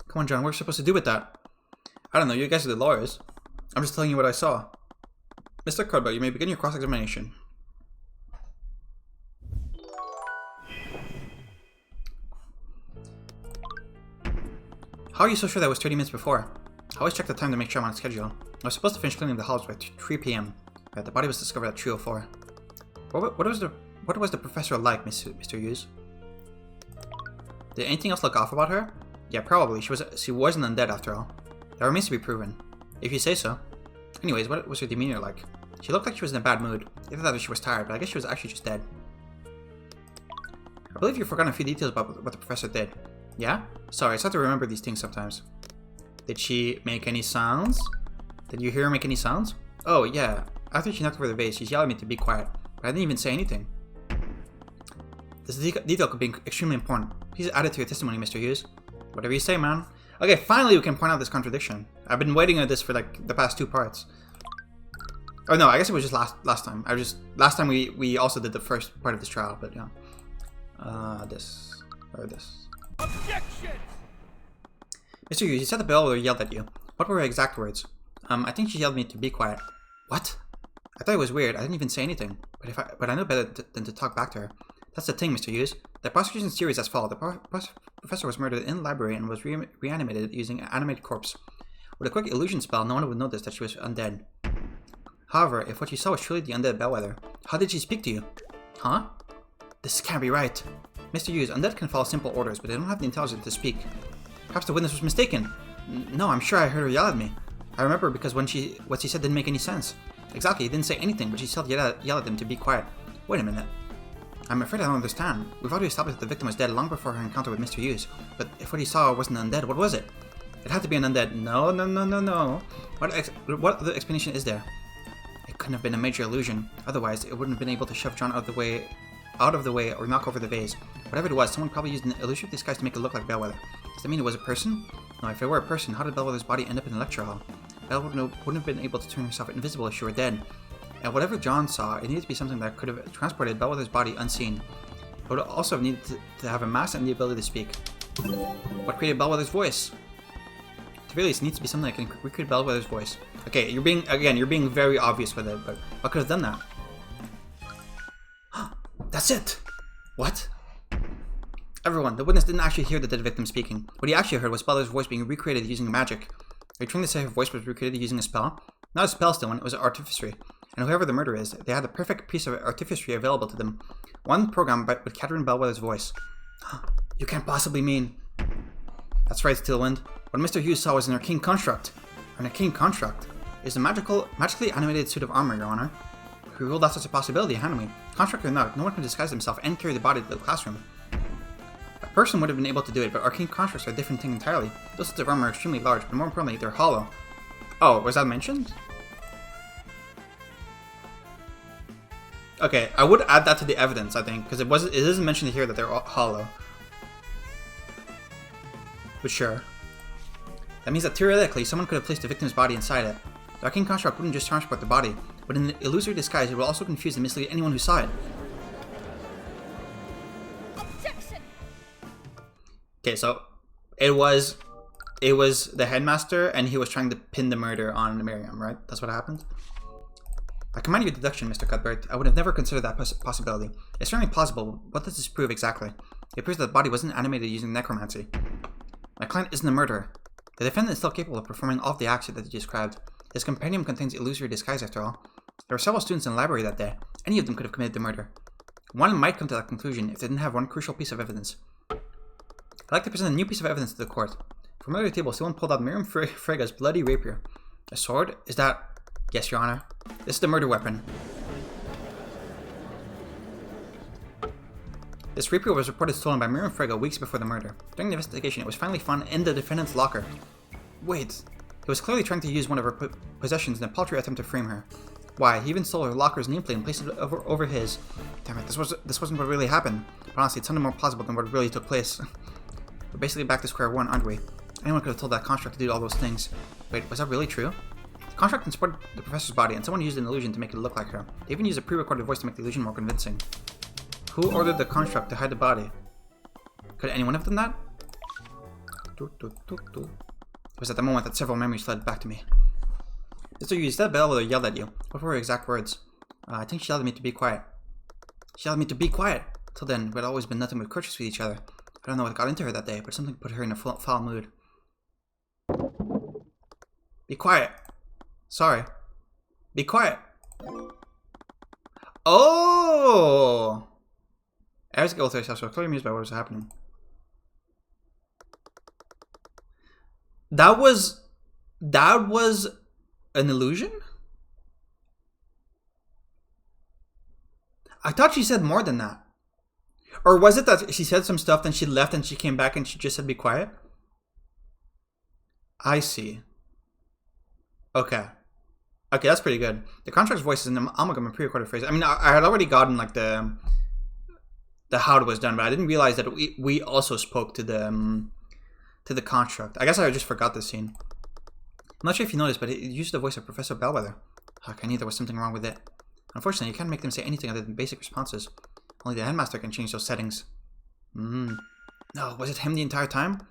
Come on, John, what are we supposed to do with that? I don't know, you guys are the lawyers. I'm just telling you what I saw. Mr. Cuthbert, you may begin your cross-examination. How are you so sure that was 30 minutes before? I always check the time to make sure I'm on schedule. I was supposed to finish cleaning the halls by 3 p.m. But the body was discovered at 3:04. What was the professor like, Mr. Hughes? Did anything else look off about her? Yeah, probably. She wasn't undead after all. That remains to be proven. If you say so. Anyways, what was her demeanor like? She looked like she was in a bad mood. Either that or she was tired, but I guess she was actually just dead. I believe you've forgotten a few details about what the professor did. Yeah? Sorry, it's hard to remember these things sometimes. Did she make any sounds? Did you hear her make any sounds? Oh, yeah. After she knocked over the vase, she yelled at me to be quiet, but I didn't even say anything. This detail could be extremely important. Please add it to your testimony, Mr. Hughes. Whatever you say, man. Okay, finally we can point out this contradiction. I've been waiting on this for like the past 2 parts. Oh no, I guess it was just last time. Last time we also did the first part of this trial, but yeah. This. Objection! Mr. Hughes, you said the bellwether yelled at you. What were her exact words? I think she yelled at me to be quiet. What? I thought it was weird. I didn't even say anything. But I know better than to talk back to her. That's the thing, Mr. Hughes. The prosecution's theory is as follows. The professor was murdered in the library and was reanimated using an animated corpse. With a quick illusion spell, no one would notice that she was undead. However, if what you saw was truly the undead bellwether, how did she speak to you? Huh? This can't be right. Mr. Hughes, undead can follow simple orders, but they don't have the intelligence to speak. Perhaps the witness was mistaken. No, I'm sure I heard her yell at me. I remember because what she said didn't make any sense. Exactly, he didn't say anything, but she still yelled at him to be quiet. Wait a minute. I'm afraid I don't understand. We've already established that the victim was dead long before her encounter with Mr. Hughes. But if what he saw wasn't undead, what was it? It had to be an undead. No. What other explanation is there? It couldn't have been a major illusion. Otherwise, it wouldn't have been able to shove John out of the way or knock over the vase. Whatever it was, someone probably used an illusory disguise to make it look like Bellwether. Does that mean it was a person? No, if it were a person, how did Bellwether's body end up in the lecture hall? Bellwether wouldn't have been able to turn herself invisible if she were dead. And whatever John saw, it needed to be something that could have transported Bellwether's body unseen. It would also have needed to have a mask and the ability to speak. What created Bellwether's voice? At the very least, it needs to be something that can recreate Bellwether's voice. Okay, you're being very obvious with it, but what could have done that? That's it! What? Everyone, the witness didn't actually hear the dead victim speaking. What he actually heard was Bellwether's voice being recreated using magic. Are you trying to say her voice was recreated using a spell? Not a spell still, it was artificery. And whoever the murderer is, they had the perfect piece of artificery available to them. One program with Catherine Bellwether's voice. You can't possibly mean... That's right, Steelwind. What Mr. Hughes saw was an arcane construct. An arcane construct is a magically animated suit of armor, Your Honor. We ruled out such a possibility, hadn't we? Construct or not, no one can disguise himself and carry the body to the classroom. A person would have been able to do it, but arcane constructs are a different thing entirely. Those sets of armor are extremely large, but more importantly, they're hollow. Oh, was that mentioned? Okay, I would add that to the evidence, I think, because it isn't mentioned here that they're hollow. But sure. That means that theoretically, someone could have placed the victim's body inside it. The arcane construct wouldn't just transport the body, but in an illusory disguise, it will also confuse and mislead anyone who saw it. Objection! Okay, so it was the headmaster, and he was trying to pin the murder on Miriam, right? That's what happened? I commend your deduction, Mr. Cuthbert. I would have never considered that possibility. It's certainly plausible. What does this prove exactly? It proves that the body wasn't animated using necromancy. My client isn't a murderer. The defendant is still capable of performing all of the acts that he described. His compendium contains illusory disguise after all. There were several students in the library that day. Any of them could have committed the murder. One might come to that conclusion if they didn't have one crucial piece of evidence. I'd like to present a new piece of evidence to the court. From under the table, someone pulled out Miriam Frega's bloody rapier. A sword? Is that... Yes, Your Honor. This is the murder weapon. This rapier was reported stolen by Miriam Frega weeks before the murder. During the investigation, it was finally found in the defendant's locker. Wait. He was clearly trying to use one of her possessions in a paltry attempt to frame her. Why, he even stole her locker's nameplate and placed it over his. Damn it, this wasn't what really happened. But honestly, it sounded more plausible than what really took place. We're basically back to square one, aren't we? Anyone could have told that construct to do all those things. Wait, was that really true? The construct transported the professor's body, and someone used an illusion to make it look like her. They even used a pre-recorded voice to make the illusion more convincing. Who ordered the construct to hide the body? Could anyone have done that? It was at the moment that several memories fled back to me. Mr. Hughes, that Bellwether yelled at you. What were her exact words? I think she yelled at me to be quiet. She yelled at me to be quiet! Till then, we had always been nothing but courteous with each other. I don't know what got into her that day, but something put her in a foul mood. Be quiet! Sorry. Be quiet! Oh! I was guilty of herself, so I was clearly amused by what was happening. That was an illusion? I thought she said more than that. Or was it that she said some stuff, then she left and she came back and she just said be quiet? I see. Okay. Okay, that's pretty good. The contract's voice is an amalgam of pre-recorded phrases. I mean, I had already gotten like the how it was done, but I didn't realize that we also spoke to the construct. I guess I just forgot this scene. I'm not sure if you noticed, but it used the voice of Professor Bellwether. Fuck, I knew there was something wrong with it. Unfortunately, you can't make them say anything other than basic responses. Only the headmaster can change those settings. No, was it him the entire time?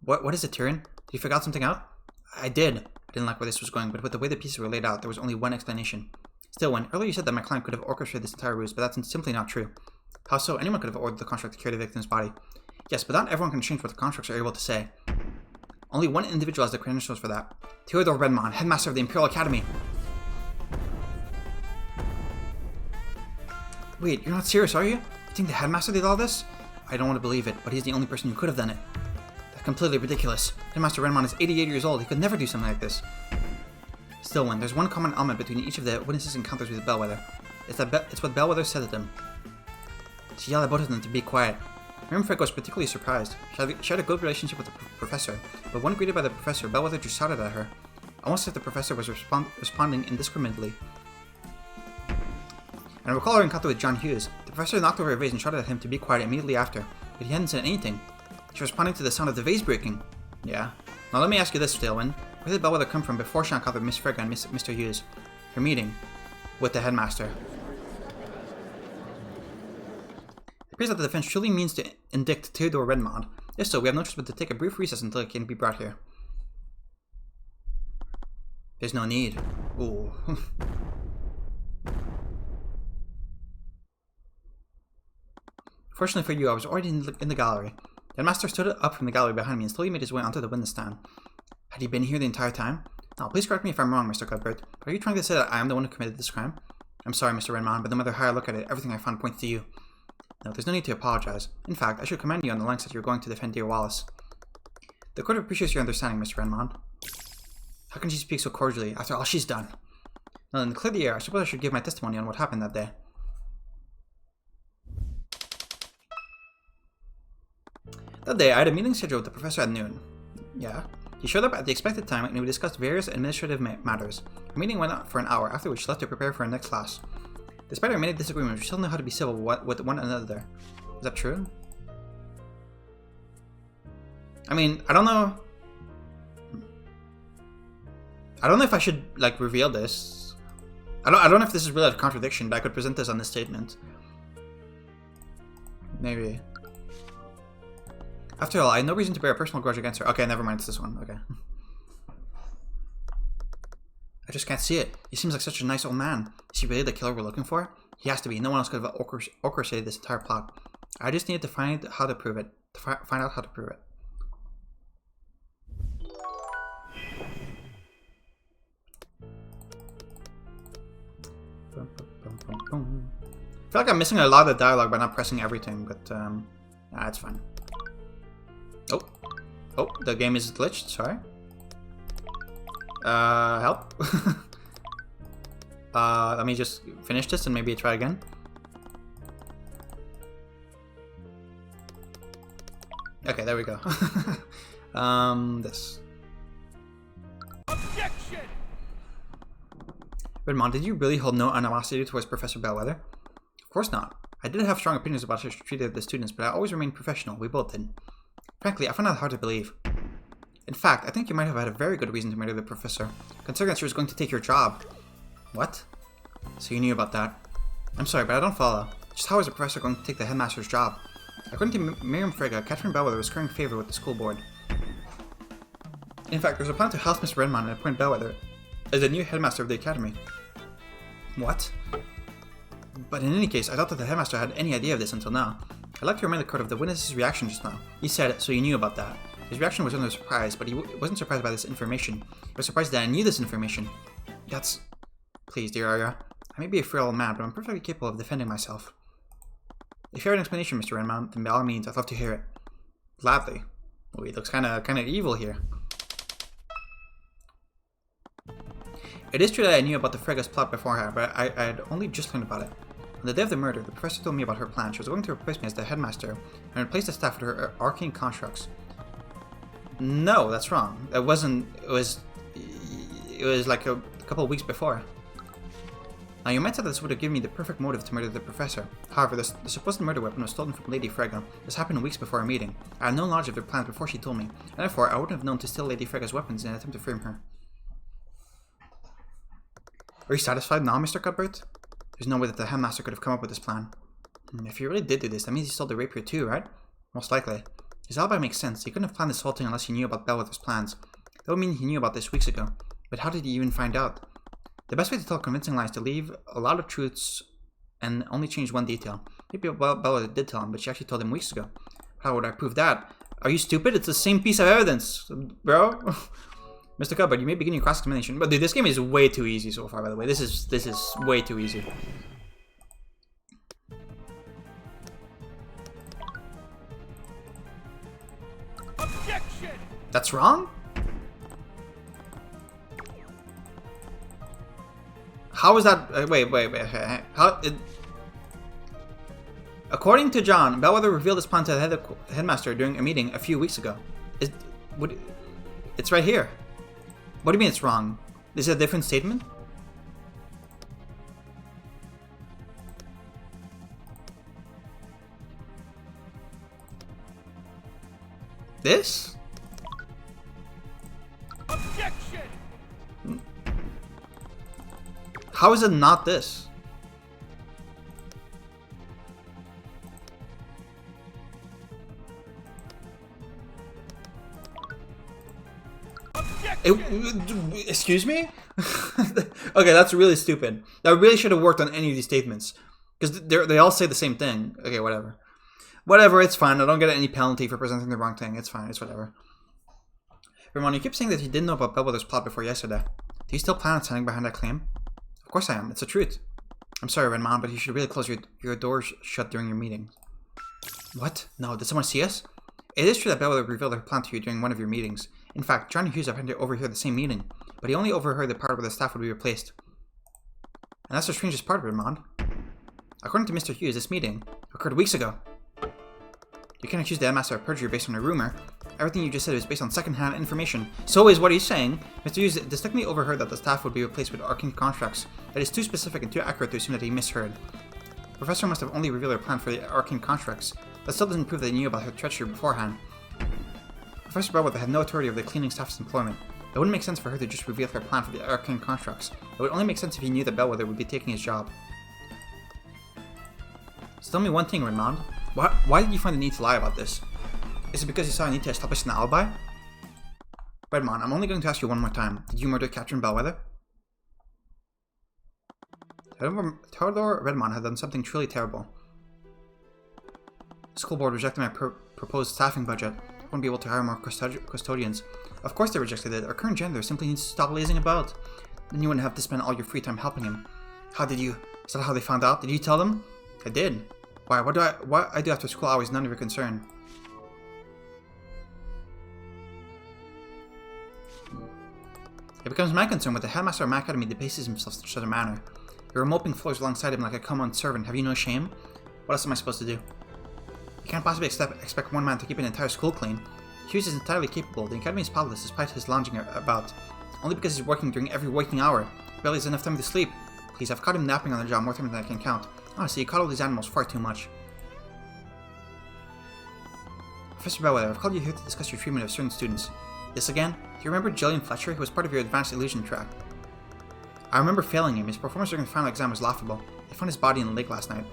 What is it, Tyrion? Did you figure out something out? I did. I didn't like where this was going, but with the way the pieces were laid out, there was only one explanation. Still, earlier you said that my client could have orchestrated this entire ruse, but that's simply not true. How so? Anyone could have ordered the construct to carry the victim's body. Yes, but not everyone can change what the constructs are able to say. Only one individual has the credentials for that. Theodore Redmond, headmaster of the Imperial Academy. Wait, you're not serious, are you? You think the headmaster did all this? I don't want to believe it, but he's the only person who could have done it. That's completely ridiculous. Headmaster Redmond is 88 years old. He could never do something like this. Still, there's one common element between each of the witnesses' encounters with Bellwether. It's what Bellwether said to them. She yelled at both of them to be quiet. Miriam Frega was particularly surprised. She had a good relationship with the professor, but when greeted by the professor, Bellwether just shouted at her, almost as if the professor was responding indiscriminately. And I recall her encounter with John Hughes. The professor knocked over a vase and shouted at him to be quiet immediately after, but he hadn't said anything. She was responding to the sound of the vase breaking. Yeah. Now let me ask you this, Tailwind. Where did Bellwether come from before she encountered Miss Frega and Mr. Hughes? Her meeting with the headmaster. It appears that the defense truly means to indict Theodore Redmond. If so, we have no choice but to take a brief recess until it can be brought here. There's no need. Ooh. Fortunately for you, I was already in the gallery. The headmaster stood up from the gallery behind me and slowly made his way onto the witness stand. Had he been here the entire time? Now, please correct me if I'm wrong, Mr. Cuthbert, but are you trying to say that I am the one who committed this crime? I'm sorry, Mr. Redmond, but no matter how I look at it, everything I found points to you. No, there's no need to apologize. In fact, I should commend you on the lengths that you're going to defend dear Wallace. The court appreciates your understanding, Mr. Redmond. How can she speak so cordially after all she's done? Now, then, to clear the air, I suppose I should give my testimony on what happened that day. That day, I had a meeting scheduled with the professor at noon. Yeah. He showed up at the expected time and we discussed various administrative matters. The meeting went on for an hour, after which she left to prepare for her next class. Despite our many disagreements, we still know how to be civil with one another. Is that true? I mean, I don't know. I don't know if I should, like, reveal this. I don't know if this is really a contradiction, but I could present this on this statement. Maybe. After all, I had no reason to bear a personal grudge against her. Okay, never mind, it's this one. Okay. I just can't see it. He seems like such a nice old man. Is he really the killer we're looking for? He has to be. No one else could have orchestrated this entire plot. I just needed to find how to prove it. Find out how to prove it. I feel like I'm missing a lot of the dialogue by not pressing everything, but nah, it's fine. Oh. Oh, the game is glitched, sorry. Help. Let me just finish this and maybe try again. Okay, there we go. This. Objection! Redmond, did you really hold no animosity towards Professor Bellwether? Of course not. I did have strong opinions about how she treated the students, but I always remained professional. We both did. Frankly, I find that hard to believe. In fact, I think you might have had a very good reason to murder the professor, considering that she was going to take your job. What? So you knew about that? I'm sorry, but I don't follow. Just how is a professor going to take the headmaster's job? According to Miriam Frege, Catherine Bellwether was current favor with the school board. In fact, there's a plan to house Miss Redmond and appoint Bellwether as the new headmaster of the academy. What? But in any case, I doubt that the headmaster had any idea of this until now. I'd like to remind the court of the witness's reaction just now. He said, so you knew about that. His reaction was under surprise, but he wasn't surprised by this information. He was surprised that I knew this information. That's... Please, dear Arya. I may be a frail old man, but I'm perfectly capable of defending myself. If you have an explanation, Mr. Redmond, then by all means, I'd love to hear it. Gladly. Oh, he looks kind of evil here. It is true that I knew about the Frege's plot beforehand, but I had only just learned about it. On the day of the murder, the professor told me about her plan. She was going to replace me as the headmaster and replace the staff with her arcane constructs. No, that's wrong. It wasn't. It was like a couple of weeks before. Now, you might say that this would have given me the perfect motive to murder the professor. However, the supposed murder weapon was stolen from Lady Frege. This happened weeks before our meeting. I had no knowledge of their plans before she told me, and therefore I wouldn't have known to steal Lady Frege's weapons in an attempt to frame her. Are you satisfied now, Mr. Cuthbert? There's no way that the headmaster could have come up with this plan. If he really did do this, that means he stole the rapier too, right? Most likely. His alibi makes sense. He couldn't have planned this whole thing unless he knew about Bellwether's plans. That would mean he knew about this weeks ago. But how did he even find out? The best way to tell convincing lies is to leave a lot of truths and only change one detail. Maybe Bellwether did tell him, but she actually told him weeks ago. How would I prove that? Are you stupid? It's the same piece of evidence, bro. Mr. Cuthbert, you may begin your cross-examination. But dude, this game is way too easy so far, by the way. This is way too easy. Objection! That's wrong? How is that? Wait. How? According to John, Bellwether revealed his plan to the headmaster during a meeting a few weeks ago. It's right here. What do you mean it's wrong? Is it a different statement? This? Objection! How is it not this? Excuse me? Okay, that's really stupid. That really should have worked on any of these statements. Because they all say the same thing. Okay, whatever. Whatever, it's fine. I don't get any penalty for presenting the wrong thing. It's fine, it's whatever. Ramon, you keep saying that you didn't know about Bellwether's plot before yesterday. Do you still plan on standing behind that claim? Of course I am. It's the truth. I'm sorry, Redmond, but you should really close your doors shut during your meetings. What? No, did someone see us? It is true that Bellwether revealed her plan to you during one of your meetings. In fact, John Hughes happened to overhear the same meeting, but he only overheard the part where the staff would be replaced. And that's the strangest part, Redmond. According to Mr. Hughes, this meeting occurred weeks ago. You can't accuse the headmaster of perjury based on a rumor. Everything you just said is based on second-hand information. So is what he's saying. Mr. Hughes distinctly overheard that the staff would be replaced with arcane constructs. That is too specific and too accurate to assume that he misheard. The professor must have only revealed her plan for the arcane constructs. That still doesn't prove that he knew about her treachery beforehand. Professor Bellwether had no authority over the cleaning staff's employment. It wouldn't make sense for her to just reveal her plan for the arcane constructs. It would only make sense if he knew that Bellwether would be taking his job. So tell me one thing, Redmond. Why did you find the need to lie about this? Is it because you saw a need to establish an alibi? Redmond, I'm only going to ask you one more time. Did you murder Catherine Bellwether? Theodore Redmond had done something truly terrible. The school board rejected my proposed staffing budget. I wouldn't be able to hire more custodians. Of course they rejected it. Our current janitor simply needs to stop lazing about. Then you wouldn't have to spend all your free time helping him. How did you... Is that how they found out? Did you tell them? I did. Why? What I do after school hours is none of your concern. It becomes my concern with the headmaster of my academy debases himself in such a manner. You're moping floors alongside him like a common servant. Have you no shame? What else am I supposed to do? You can't possibly expect one man to keep an entire school clean. Hughes is entirely capable. The academy is powerless despite his lounging about. Only because he's working during every waking hour. Barely has enough time to sleep. Please, I've caught him napping on the job more times than I can count. Honestly, you caught all these animals far too much. Professor Bellwether, I've called you here to discuss your treatment of certain students. This again? Do you remember Jillian Fletcher, who was part of your advanced illusion track? I remember failing him. His performance during the final exam was laughable. They found his body in the lake last night.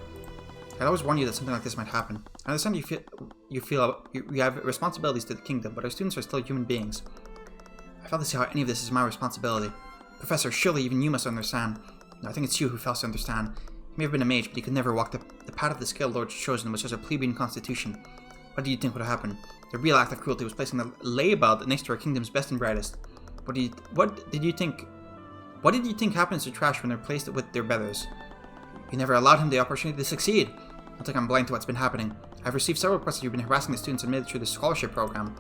I'd always warned you that something like this might happen. I understand you have responsibilities to the kingdom, but our students are still human beings. I fail to see how any of this is my responsibility. Professor, surely even you must understand. No, I think it's you who fails to understand. He may have been a mage, but he could never walk the path of the Scale Lord's chosen, which has a plebeian constitution. What do you think would have happened? The real act of cruelty was placing the layaboude next to our kingdom's best and brightest. What did you think happens to trash when they're placed with their betters? You never allowed him the opportunity to succeed. I don't think I'm blind to what's been happening. I've received several reports that you've been harassing the students admitted through the scholarship program.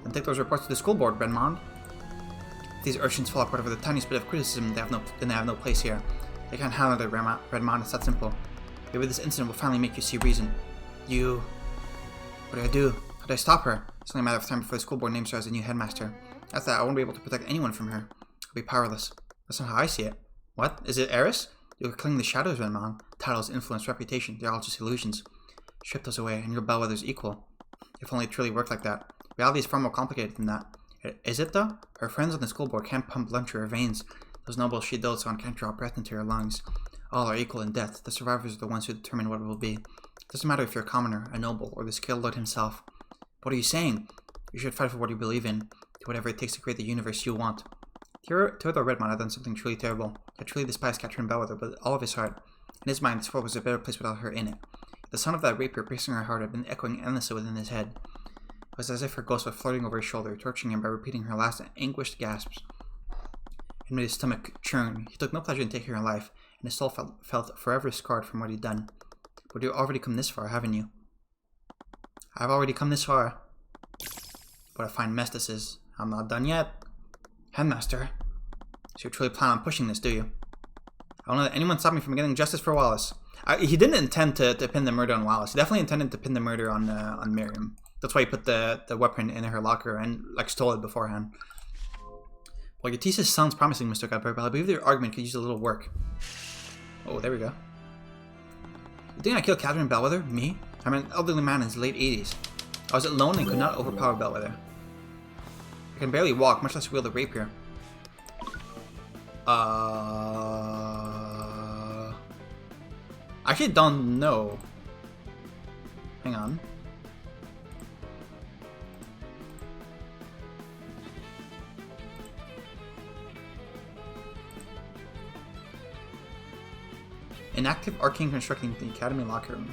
And take those reports to the school board, Benmond. If these urchins fall apart over the tiniest bit of criticism, then they have no place here. They can't handle it, Benmond. It's that simple. Maybe this incident will finally make you see reason. What do I do? How do I stop her? It's only a matter of time before the school board names her as the new headmaster. After that, I won't be able to protect anyone from her. I'll be powerless. That's not how I see it. What? Is it Eris? You're clinging the shadows, Benmond. Titles, influence, reputation, they're all just illusions. Strip those away, and your Bellwether's equal. If only it truly worked like that. Reality is far more complicated than that. Is it, though? Her friends on the school board can't pump blood through her veins. Those nobles she dotes on can't draw breath into her lungs. All are equal in death. The survivors are the ones who determine what it will be. It doesn't matter if you're a commoner, a noble, or the Scale Lord himself. What are you saying? You should fight for what you believe in. Do whatever it takes to create the universe you want. Theodore Redmond had done something truly terrible. He truly despised Catherine Bellwether with all of his heart. In his mind, this world was a better place without her in it. The sound of that rapier piercing her heart had been echoing endlessly within his head. It was as if her ghost was flirting over his shoulder, torturing him by repeating her last anguished gasps. It made his stomach churn. He took no pleasure in taking her life, and his soul felt forever scarred from what he'd done. But you've already come this far, haven't you? I've already come this far. What a fine mess this is. I'm not done yet. Headmaster, so you truly plan on pushing this, do you? I won't let anyone stop me from getting justice for Wallace. He didn't intend to pin the murder on Wallace. He definitely intended to pin the murder on Miriam. That's why he put the weapon in her locker and stole it beforehand. Well, your thesis sounds promising, Mr. Cuthbert, but I believe your argument could use a little work. Oh, there we go. You think I killed Catherine Bellwether? Me? I'm an elderly man in his late 80s. I was alone and could not overpower Bellwether. I can barely walk, much less wield a rapier. I actually don't know. Hang on. Inactive arcane constructing the academy locker room.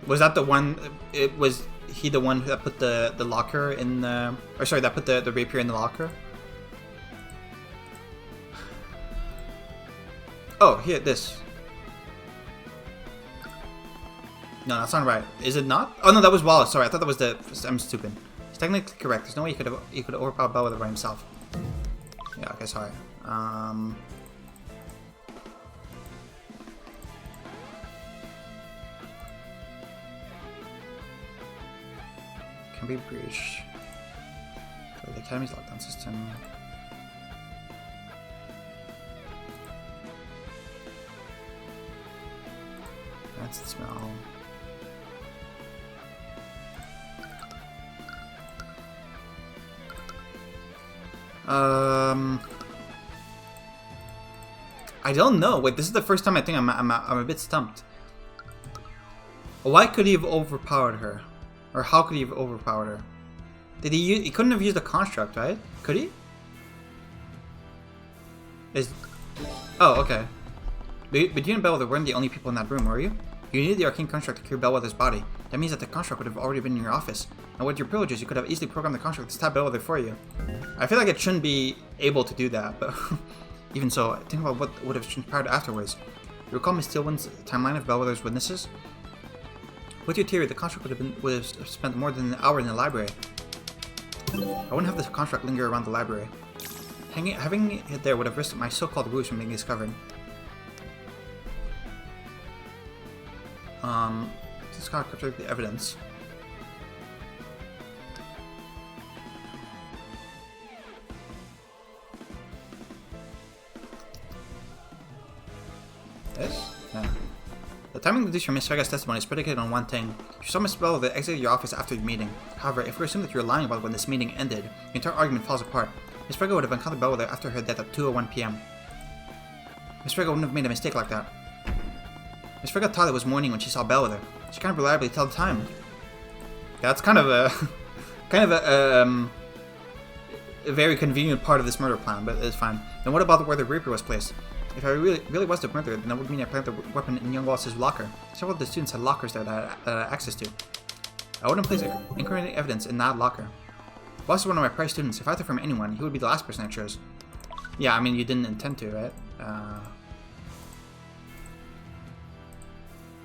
Was that the one? Was he the one that put the locker in the? Or sorry, that put the rapier in the locker? Oh, here, this. No, that's not right. Is it not? Oh no, that was Wallace. Sorry, I thought that was the. I'm stupid. It's technically correct. There's no way he could overpower Bellwether by himself. Yeah. Okay. Sorry. Can be breached. Okay, the academy's lockdown system. That's the smell. I don't know. Wait, this is the first time I think I'm a bit stumped. Why could he have overpowered her? Or how could he have overpowered her? Did he use... He couldn't have used a construct, right? Could he? Oh, okay. But you and Bellwether weren't the only people in that room, were you? You needed the arcane construct to cure Bellwether's body. That means that the construct would have already been in your office. And with your privileges, you could have easily programmed the construct to stab Bellwether for you. I feel like it shouldn't be able to do that, but even so, think about what would have transpired afterwards. You recall Miss Stillwin's timeline of Bellwether's witnesses? With your theory, the construct would have spent more than an hour in the library. I wouldn't have the construct linger around the library. Having it there would have risked my so-called ruse from being discovered. This is kind of contradict the evidence. This? No. The timing deduced from Miss Vega's testimony is predicated on one thing. She saw Miss Bellwether exit your office after the meeting. However, if we assume that you're lying about when this meeting ended, the entire argument falls apart. Miss Vega would have encountered Bellwether after her death at 2:01 p.m. Miss Vega wouldn't have made a mistake like that. Miss Vega thought it was morning when she saw Bellwether. She can't reliably tell the time. Yeah, that's kind of a a very convenient part of this murder plan, but it's fine. Then what about where the Reaper was placed? If I really was the murderer, then that would mean I planted the weapon in young Wallace's locker. Several of the students had lockers there that I had access to. I wouldn't place incriminating evidence in that locker. Wallace is one of my prior students. If I had to from anyone, he would be the last person I chose. Yeah, I mean, you didn't intend to, right?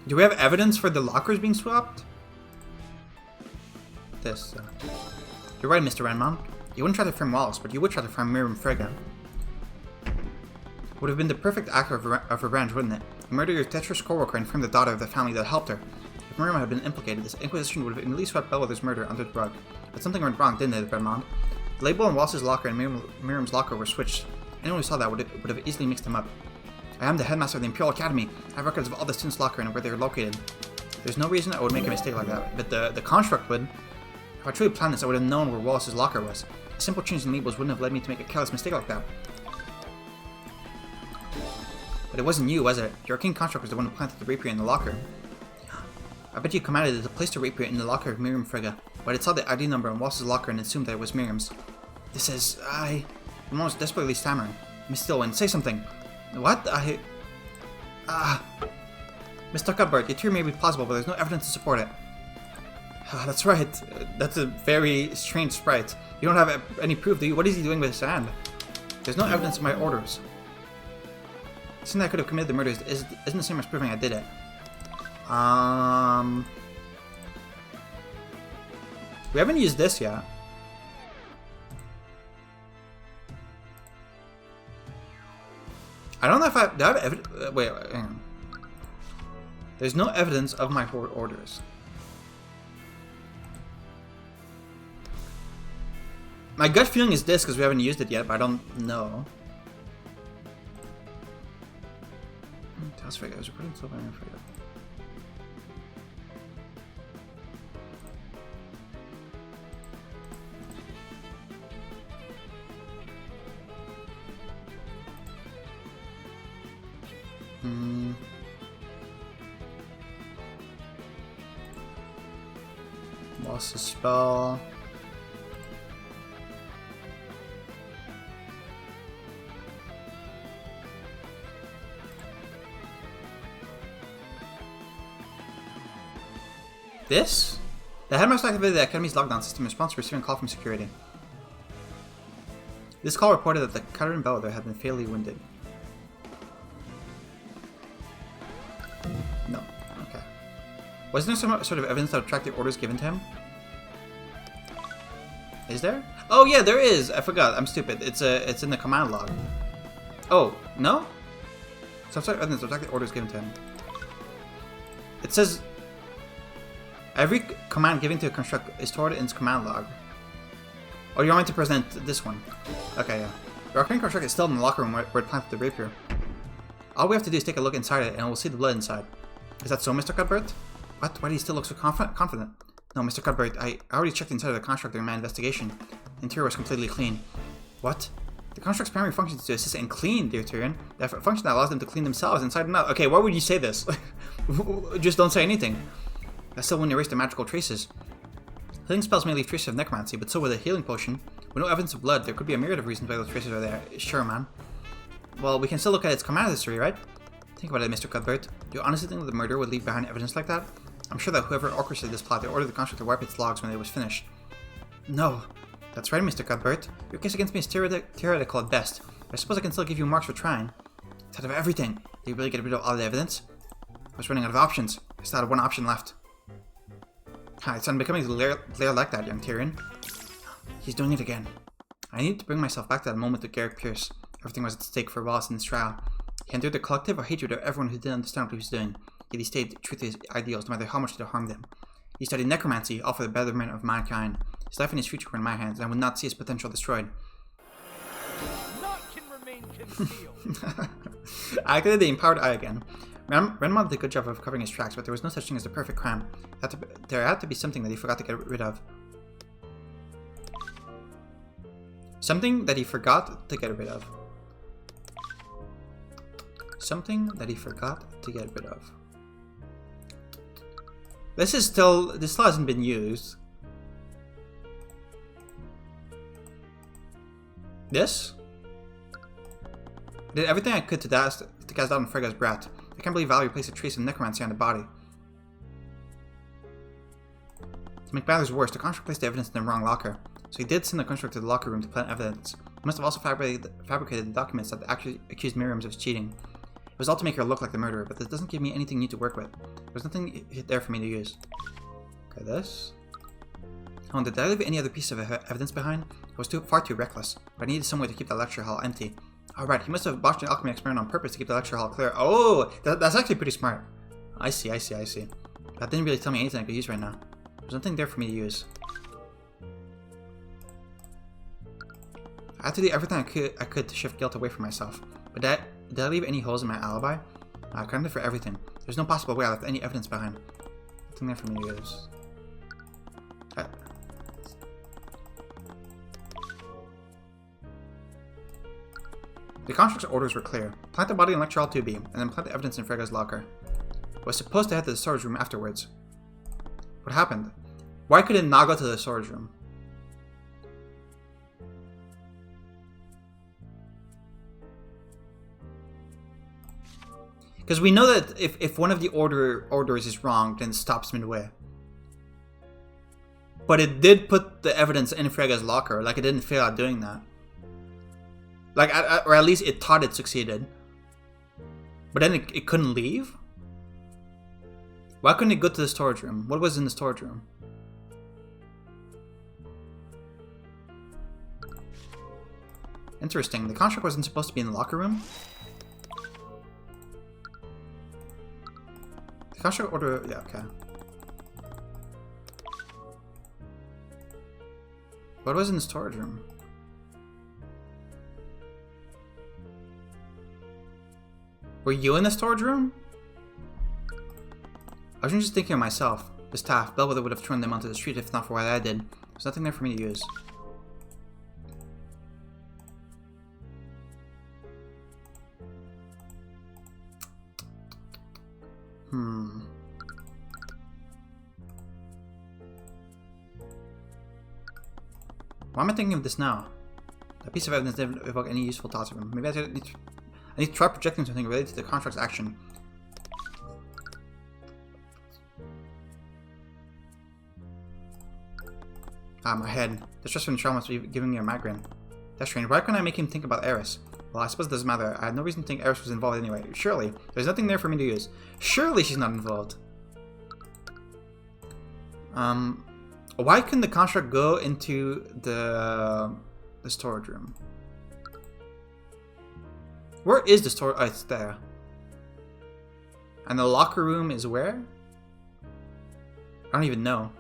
Do we have evidence for the lockers being swapped? This. You're right, Mr. Renmon. You wouldn't try to frame Wallace, but you would try to frame Miriam Frege. Would have been the perfect act of revenge, wouldn't it? You murder your treacherous co-worker and frame the daughter of the family that helped her. If Miriam had been implicated, this Inquisition would have at least swept Bellwether's murder under the rug. But something went wrong, didn't it, Redmond? The label on Wallace's locker and Miriam's locker were switched. Anyone who saw that would have easily mixed them up. I am the headmaster of the Imperial Academy. I have records of all the students' locker and where they are located. There's no reason I would make a mistake like that, but the construct would. If I truly planned this, I would have known where Wallace's locker was. A simple change in labels wouldn't have led me to make a careless mistake like that. But it wasn't you, was it? Your arcane construct was the one who planted the rapier in the locker. I bet you commanded it to place the rapier in the locker of Miriam Frege, but it saw the ID number on Wallace's locker and assumed that it was Miriam's. This is... I'm almost desperately stammering. Miss Stillwin, say something. What? Mr. Cuthbert, your theory may be plausible, but there's no evidence to support it. That's right. That's a very strange sprite. You don't have any proof, do you? What is he doing with his hand? There's no evidence of my orders. Saying that I could have committed the murders isn't the same as proving I did it. We haven't used this yet. I don't know if do I have evidence. Wait, hang on. There's no evidence of my orders. My gut feeling is this because we haven't used it yet, but I don't know. That's right, I was recording so I forgot. Lost a spell. This? The headmaster activated the Academy's lockdown system in response to receiving a call from security. This call reported that the Tyrion Bellwether had been fatally wounded. No. Okay. Wasn't there some sort of evidence that would track the orders given to him? Is there? Oh yeah, there is! I forgot. I'm stupid. It's in the command log. Oh, no? Some sort of evidence that would track the orders given to him. It says... Every command given to a construct is stored in its command log. Oh, you want me to present this one? Okay, yeah. The arcane construct is still in the locker room where it planted the rapier. All we have to do is take a look inside it, and we'll see the blood inside. Is that so, Mr. Cuthbert? What? Why do you still look so confident? No, Mr. Cuthbert, I already checked inside of the construct during my investigation. The interior was completely clean. What? The construct's primary function is to assist and clean, dear Tyrion. The function that allows them to clean themselves inside and out. Okay, why would you say this? Just don't say anything. That still wouldn't erase the magical traces. Healing spells may leave traces of necromancy, but so with a healing potion. With no evidence of blood, there could be a myriad of reasons why those traces are there. Sure, man. Well, we can still look at its command history, right? Think about it, Mr. Cuthbert. Do you honestly think that the murderer would leave behind evidence like that? I'm sure that whoever orchestrated this plot, they ordered the construct to wipe its logs when it was finished. No. That's right, Mr. Cuthbert. Your case against me is theoretical at best, but I suppose I can still give you marks for trying. It's out of everything. Did you really get rid of all the evidence? I was running out of options. I still had one option left. It's becoming lair like that, young Tyrion. He's doing it again. I needed to bring myself back to that moment with Garrett Pierce. Everything was at stake for Wallace in this trial. He endured the collective or hatred of everyone who didn't understand what he was doing, yet he stayed true to his ideals no matter how much it harmed them. He studied necromancy, all for the betterment of mankind. His life and his future were in my hands, and I would not see his potential destroyed. Naught can remain concealed. I activated the empowered eye again. Renmar did a good job of covering his tracks, but there was no such thing as the perfect crime. There had to be something that he forgot to get rid of. Something that he forgot to get rid of. Something that he forgot to get rid of. This still hasn't been used. This? I did everything I could to cast down Frega's brat. I can't believe Valerie placed a trace of necromancy on the body. To make matters worse, the construct placed the evidence in the wrong locker. So he did send the construct to the locker room to plant evidence. He must have also fabricated the documents that actually accused Miriam of cheating. It was all to make her look like the murderer, but this doesn't give me anything new to work with. There's nothing there for me to use. Okay, this. Oh, did I leave any other piece of evidence behind? I was far too reckless, but I needed some way to keep the lecture hall empty. Alright, he must have botched an alchemy experiment on purpose to keep the lecture hall clear. Oh, that's actually pretty smart. I see. That didn't really tell me anything I could use right now. There's nothing there for me to use. I had to do everything I could to shift guilt away from myself. But did I leave any holes in my alibi? I accounted for everything. There's no possible way I left any evidence behind. Nothing there for me to use. The construct's orders were clear. Plant the body in Lecture Hall 2B, and then plant the evidence in Frega's locker. I was supposed to head to the storage room afterwards. What happened? Why could it not go to the storage room? Because we know that if one of the orders is wrong, then it stops midway. But it did put the evidence in Frega's locker. Like, it didn't fail at doing that. Like, or at least it thought it succeeded. But then it couldn't leave? Why couldn't it go to the storage room? What was in the storage room? Interesting. The construct wasn't supposed to be in the locker room? The construct order... Yeah, okay. What was in the storage room? Were you in the storage room? I was just thinking of myself. The staff, Bellwether would have thrown them onto the street if not for what I did. There's nothing there for me to use. Why am I thinking of this now? That piece of evidence didn't evoke any useful thoughts of him. Maybe I need to try projecting something related to the contract's action. Ah, my head. The stress from the trauma must be giving me a migraine. That's strange. Why couldn't I make him think about Eris? Well, I suppose it doesn't matter. I had no reason to think Eris was involved anyway. Surely. There's nothing there for me to use. Surely she's not involved. Why couldn't the construct go into the storage room? Where is the storage? Oh, it's there. And the locker room is where? I don't even know.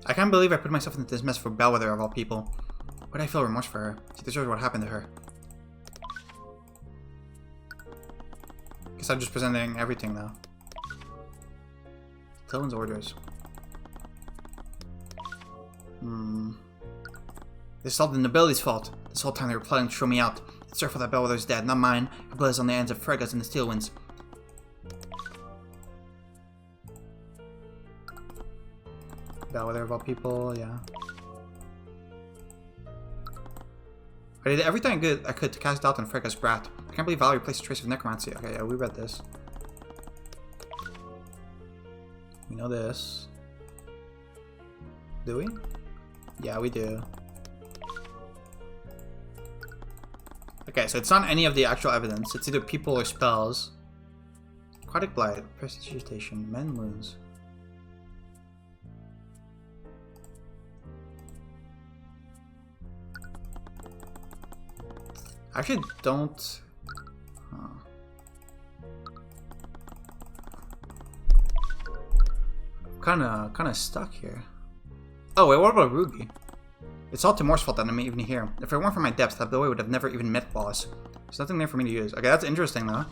I can't believe I put myself into this mess for Bellwether of all people. Why do I feel remorse for her? She deserves what happened to her. Guess I'm just presenting everything now. Tillman's orders. This is all the nobility's fault. This whole time they were plotting to throw me out. It's their fault that Bellwether's dead, not mine. Her blood is on the ends of Frega's and the Steel Winds. Bellwether of all people, yeah. But I did everything I could to cast doubt on Freka's brat. I can't believe Valerie placed a trace of necromancy. Okay, yeah, we read this. We know this. Do we? Yeah, we do. Okay, so it's not any of the actual evidence. It's either people or spells. Aquatic blight, prestidigitation, men wounds. I actually don't. Kind of stuck here. Oh wait, what about Ruby? It's all Timur's fault that I'm even here. If it weren't for my depths, that boy would have never even met Wallace. There's nothing there for me to use. Okay, that's interesting though.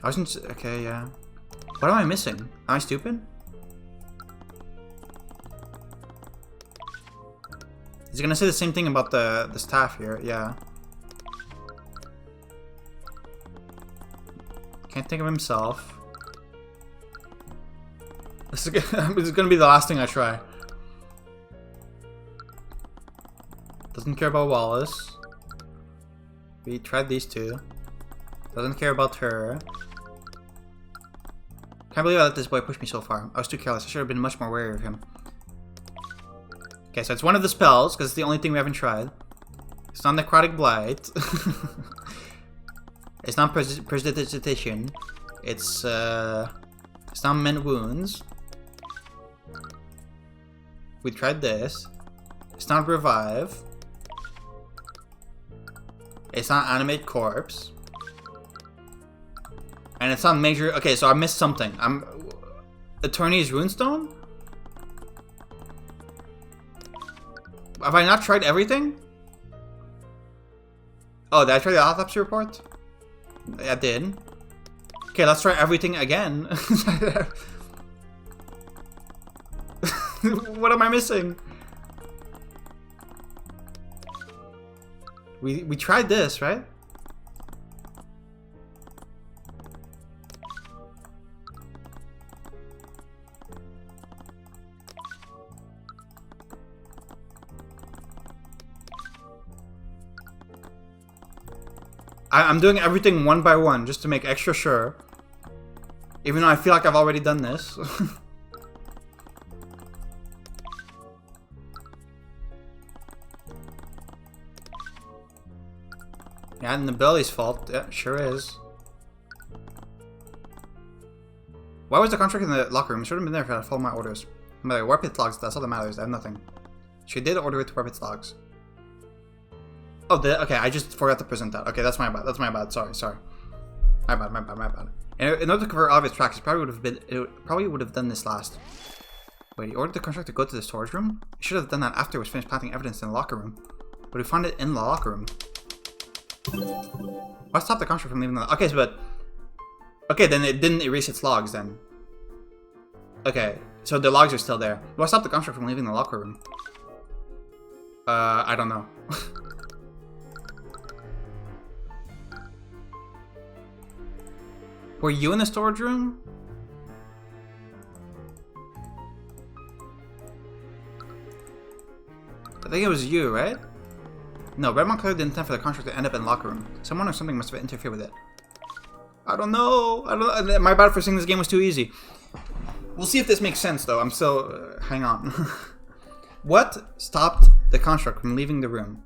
I wasn't. Okay, yeah. What am I missing? Am I stupid? Is he gonna say the same thing about the staff here? Yeah. Can't think of himself. This is gonna be the last thing I try. Doesn't care about Wallace. We tried these two. Doesn't care about her. Can't believe I let this boy push me so far. I was too careless. I should have been much more wary of him. Okay, so it's one of the spells, because it's the only thing we haven't tried. It's not Necrotic Blight. It's not Prestidigitation. It's not Mend Wounds. We tried this. It's not Revive. It's not Animate Corpse. And it's not Major... Okay, so I missed something. Attorney's Runestone? Have I not tried everything? Oh, did I try the autopsy report? I did. Okay, let's try everything again. What am I missing? We tried this, right? I'm doing everything one by one just to make extra sure. Even though I feel like I've already done this. Yeah, and the belly's fault. Yeah, sure is. Why was the contract in the locker room? It should have been there if I followed my orders. By the way, warp its logs, that's all that matters. I have nothing. She did order it to warp its logs. Oh, okay, I just forgot to present that. Okay, that's my bad. That's my bad. Sorry. My bad. In order to cover all of its tracks, it probably would have done this last. Wait, he ordered the contract to go to the storage room? He should have done that after he was finished planting evidence in the locker room. But we found it in the locker room. What stopped the contract from leaving the... Okay, okay, then it didn't erase its logs then. Okay, so the logs are still there. What stopped the contract from leaving the locker room? I don't know. Were you in the storage room? I think it was you, right? No, Redmond clearly didn't intend for the contract to end up in the locker room. Someone or something must have interfered with it. I don't know. My bad for saying this game was too easy. We'll see if this makes sense, though. I'm still... hang on. What stopped the contract from leaving the room?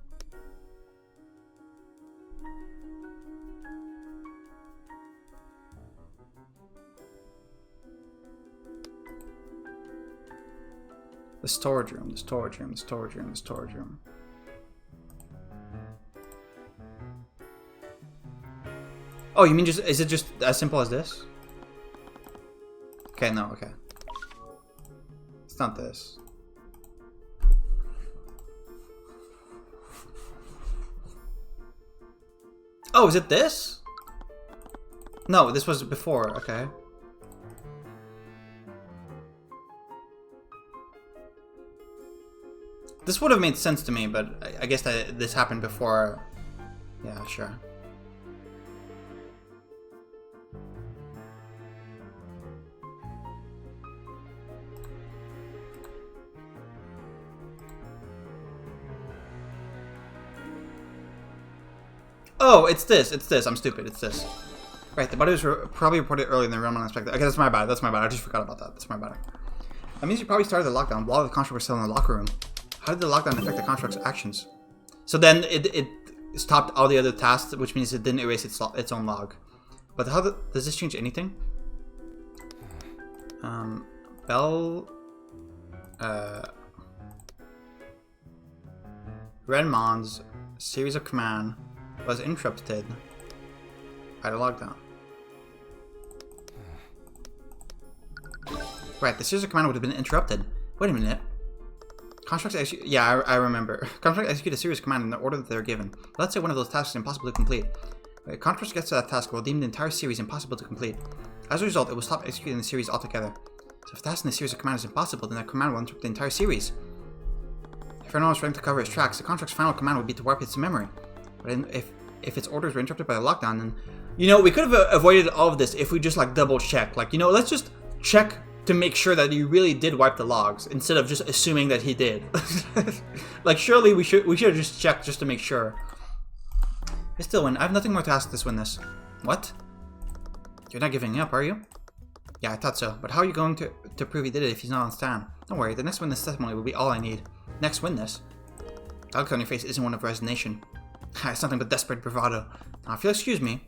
The storage room, the storage room, the storage room, the storage room. Oh, you mean just, is it just as simple as this? Okay, no, okay. It's not this. Oh, is it this? No, this was before, okay. This would have made sense to me, but I guess that this happened before. Yeah, sure. Oh, it's this. It's this. I'm stupid. It's this. Right, the body was probably reported earlier than the realm unexpected. Okay, that's my bad. That's my bad. I just forgot about that. That's my bad. That means you probably started the lockdown while the contract was still in the locker room. How did the lockdown affect the contract's actions? So then it stopped all the other tasks, which means it didn't erase its own log. But how does this change anything? Bell... Renmon's series of command was interrupted by the lockdown. Right, the series of command would have been interrupted. Wait a minute. Constructs execute... Yeah, I remember. Constructs execute a series of command in the order that they're given. Let's say one of those tasks is impossible to complete. When Constructs gets to that task, it will deem the entire series impossible to complete. As a result, it will stop executing the series altogether. So if the task in the series of command is impossible, then that command will interrupt the entire series. If everyone was trying to cover his tracks, the Construct's final command would be to wipe its memory. But if its orders were interrupted by the lockdown, then... You know, we could have avoided all of this if we just, like, double check. Like, you know, let's just check to make sure that he really did wipe the logs, instead of just assuming that he did. Like, surely we should have just checked just to make sure. I still win. I have nothing more to ask this win this. What? You're not giving up, are you? Yeah, I thought so. But how are you going to prove he did it if he's not on stand? Don't worry, the next witness testimony will be all I need. Next witness? The look on your face isn't one of resignation. It's nothing but desperate bravado. Now, if you'll excuse me.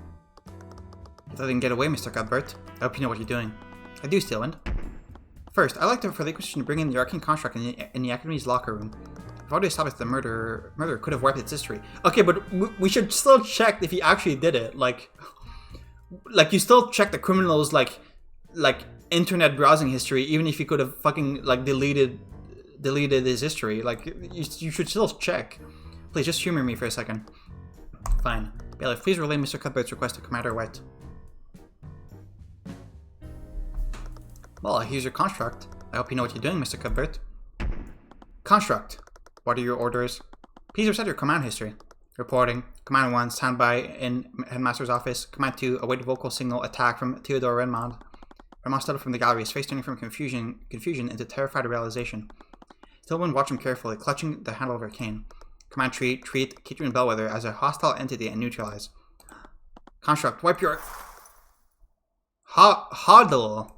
You thought I didn't get away, Mr. Cuthbert. I hope you know what you're doing. I do, Steelwind. First, I'd like to relinquish to bring in the arcane construct in the Academy's locker room. I've already established the murder could have wiped its history. Okay, but we should still check if he actually did it. Like you still check the criminal's like internet browsing history, even if he could have fucking like deleted his history. Like you should still check. Please just humor me for a second. Fine. Bailiff, please relay Mr. Cuthbert's request to Commander White. Well, here's your construct. I hope you know what you're doing, Mr. Cuthbert. Construct. What are your orders? Please reset your command history. Reporting. Command 1, standby in Headmaster's office. Command 2, await vocal signal attack from Theodore Renmond. Renmond stood up from the gallery, his face turning from confusion into terrified realization. Stillman watched him carefully, clutching the handle of her cane. Command treat Catherine Bellwether as a hostile entity and neutralize. Construct, wipe your... Hodl!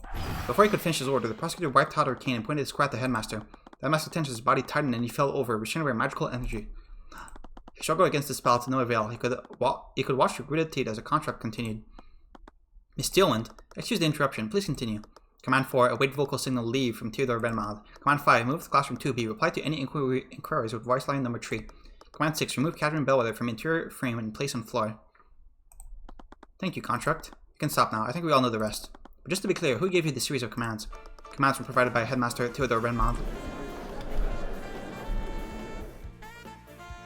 Before he could finish his order, the prosecutor wiped out her cane and pointed his squat at the headmaster. The headmaster tensed his body tightened and he fell over, restrained by magical energy. He struggled against the spell to no avail. He could watch with gritted teeth as the contract continued. Miss Steelwind, excuse the interruption. Please continue. Command 4, await vocal signal leave from Theodore Renmond. Command 5, move to classroom 2B. Reply to any inquiries with voice line number 3. Command 6, remove Catherine Bellwether from interior frame and place on floor. Thank you, contract. You can stop now. I think we all know the rest. But just to be clear, who gave you the series of commands? Commands were provided by Headmaster Theodore Renmond.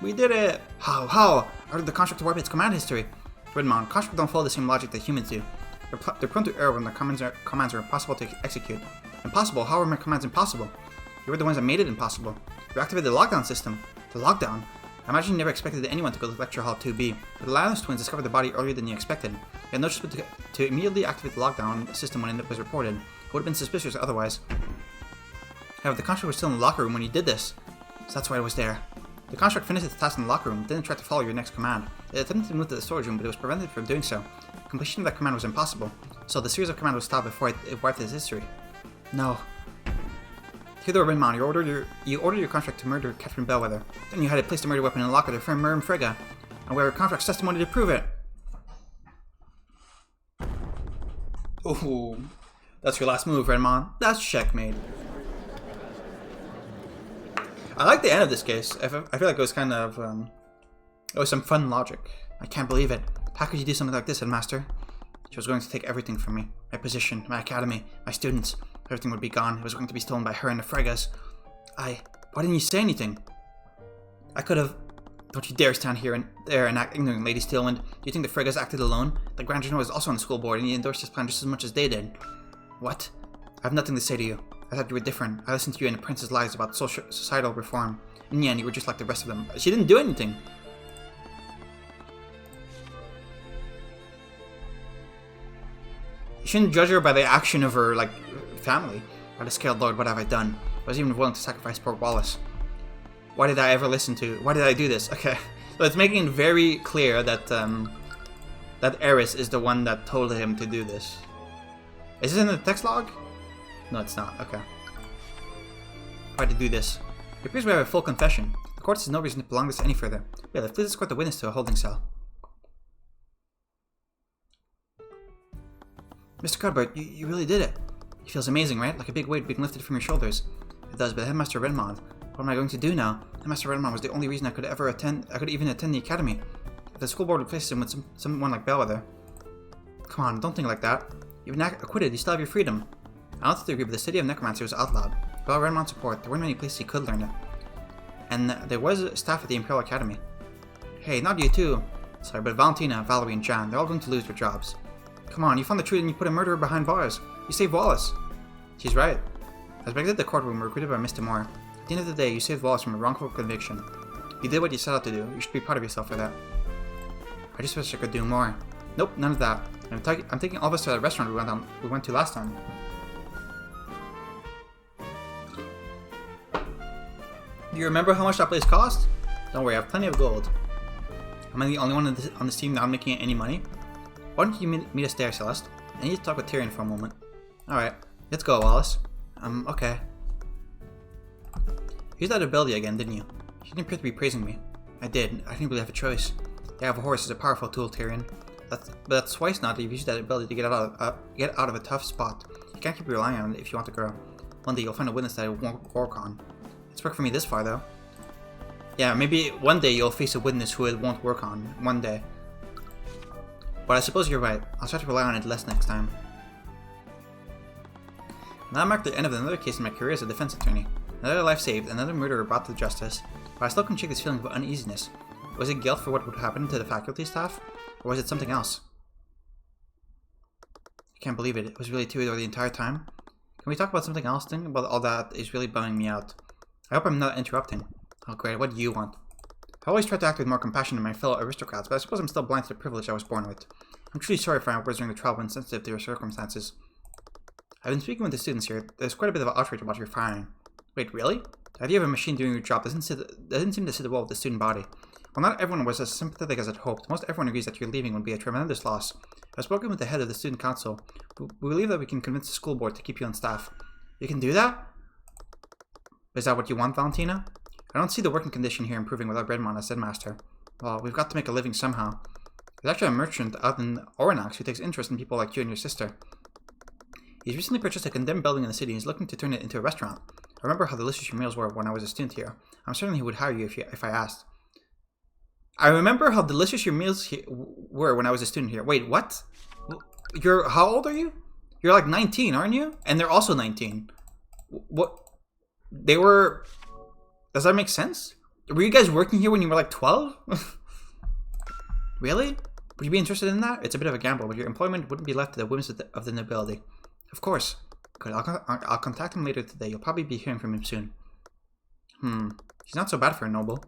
We did it! How? How did the construct wipe its command history? Renmond, constructs don't follow the same logic that humans do. They're prone to error when their commands are impossible to execute. Impossible? How are my commands impossible? You were the ones that made it impossible. You activated the lockdown system. The lockdown? I imagine you never expected anyone to go to Lecture Hall 2B, but the Lannis twins discovered the body earlier than you expected. You had no choice but to immediately activate the lockdown system when it was reported. It would have been suspicious otherwise. However, the construct was still in the locker room when you did this, so that's why it was there. The construct finished its task in the locker room, didn't try to follow your next command. It attempted to move to the storage room, but it was prevented from doing so. Completion of that command was impossible, so the series of commands was stopped before it wiped its history. No. Theodore Renmond, you ordered your contract to murder Catherine Bellwether. Then you had it place the murder weapon in the locker of friend Merm Frigga, and we have contract's testimony to prove it. Ooh, that's your last move, Renmond. That's checkmate. I like the end of this case. I feel like it was kind of, it was some fun logic. I can't believe it. How could you do something like this, Headmaster? She was going to take everything from me. My position, my academy, my students. Everything would be gone. It was going to be stolen by her and the Friggas. Why didn't you say anything? I could have... Don't you dare stand here and there and act ignorant, Lady Steelwind. Do you think the Friggas acted alone? The Grand General was also on the school board and he endorsed his plan just as much as they did. What? I have nothing to say to you. I thought you were different. I listened to you and the Prince's lies about societal reform. In the end, you were just like the rest of them. She didn't do anything. You shouldn't judge her by the action of her, like, family. By the scaled lord, what have I done? I was even willing to sacrifice poor Wallace. Why did I ever listen to... Why did I do this? Okay. So it's making it very clear that that Eris is the one that told him to do this. Is this in the text log? No, it's not. Okay. Why to do this? It appears we have a full confession. The court has no reason to prolong this any further. Yeah, let's please escort the witness to a holding cell. Mr. Cuthbert, you really did it. It feels amazing, right? Like a big weight being lifted from your shoulders. It does, but Headmaster Redmond, what am I going to do now? Headmaster Redmond was the only reason I could even attend the academy. If the school board replaced him with someone like Bellwether. Come on, don't think like that. You've been acquitted, you still have your freedom. I don't agree, but the city of Necromancer was outlawed. Without Redmond's support, there weren't many places he could learn it. And there was staff at the Imperial Academy. Hey, not you too. Sorry, but Valentina, Valerie, and Jan, they're all going to lose their jobs. Come on, you found the truth and you put a murderer behind bars. You saved Wallace. She's right. As we exited the courtroom, recruited by Mr. Moore. At the end of the day, you saved Wallace from a wrongful conviction. You did what you set out to do. You should be proud of yourself for that. I just wish I could do more. Nope, none of that. I'm taking all of us to that restaurant we went to last time. Do you remember how much that place cost? Don't worry, I have plenty of gold. Am I the only one on this team not making any money? Why don't you meet us there, Celeste? I need to talk with Tyrion for a moment. Alright, let's go, Wallace. Okay. You used that ability again, didn't you? You didn't appear to be praising me. I did. I didn't really have a choice. The have a horse is a powerful tool, Tyrion. But that's twice now that you've used that ability to get out of a tough spot. You can't keep relying on it if you want to grow. One day you'll find a witness that it won't work on. It's worked for me this far, though. Yeah, maybe one day you'll face a witness who it won't work on. One day. But I suppose you're right. I'll try to rely on it less next time. Now marked the end of another case in my career as a defense attorney. Another life saved, another murderer brought to justice. But I still couldn't shake this feeling of uneasiness. Was it guilt for what would happen to the faculty staff? Or was it something else? I can't believe it. It was really Tyrion the entire time. Can we talk about something else? Thinking about all that is really bumming me out. I hope I'm not interrupting. Oh great, what do you want? I always try to act with more compassion than my fellow aristocrats, but I suppose I'm still blind to the privilege I was born with. I'm truly sorry for my words during the trial when sensitive to your circumstances. I've been speaking with the students here. There's quite a bit of outrage about your firing. Wait, really? The idea of a machine doing your job doesn't seem to sit well with the student body. While not everyone was as sympathetic as I'd hoped, most everyone agrees that your leaving would be a tremendous loss. I've spoken with the head of the student council. We believe that we can convince the school board to keep you on staff. You can do that? Is that what you want, Valentina? I don't see the working condition here improving without Redmond as headmaster. Well, we've got to make a living somehow. There's actually a merchant out in Oranax who takes interest in people like you and your sister. He's recently purchased a condemned building in the city and is looking to turn it into a restaurant. I remember how delicious your meals were when I was a student here. I'm certain he would hire you if I asked. I remember how delicious your meals were when I was a student here. Wait, what? How old are you? You're like 19, aren't you? And they're also 19. What? They were... Does that make sense? Were you guys working here when you were like 12? Really? Would you be interested in that? It's a bit of a gamble, but your employment wouldn't be left to the whims of the nobility. Of course. Good, I'll contact him later today. You'll probably be hearing from him soon. He's not so bad for a noble.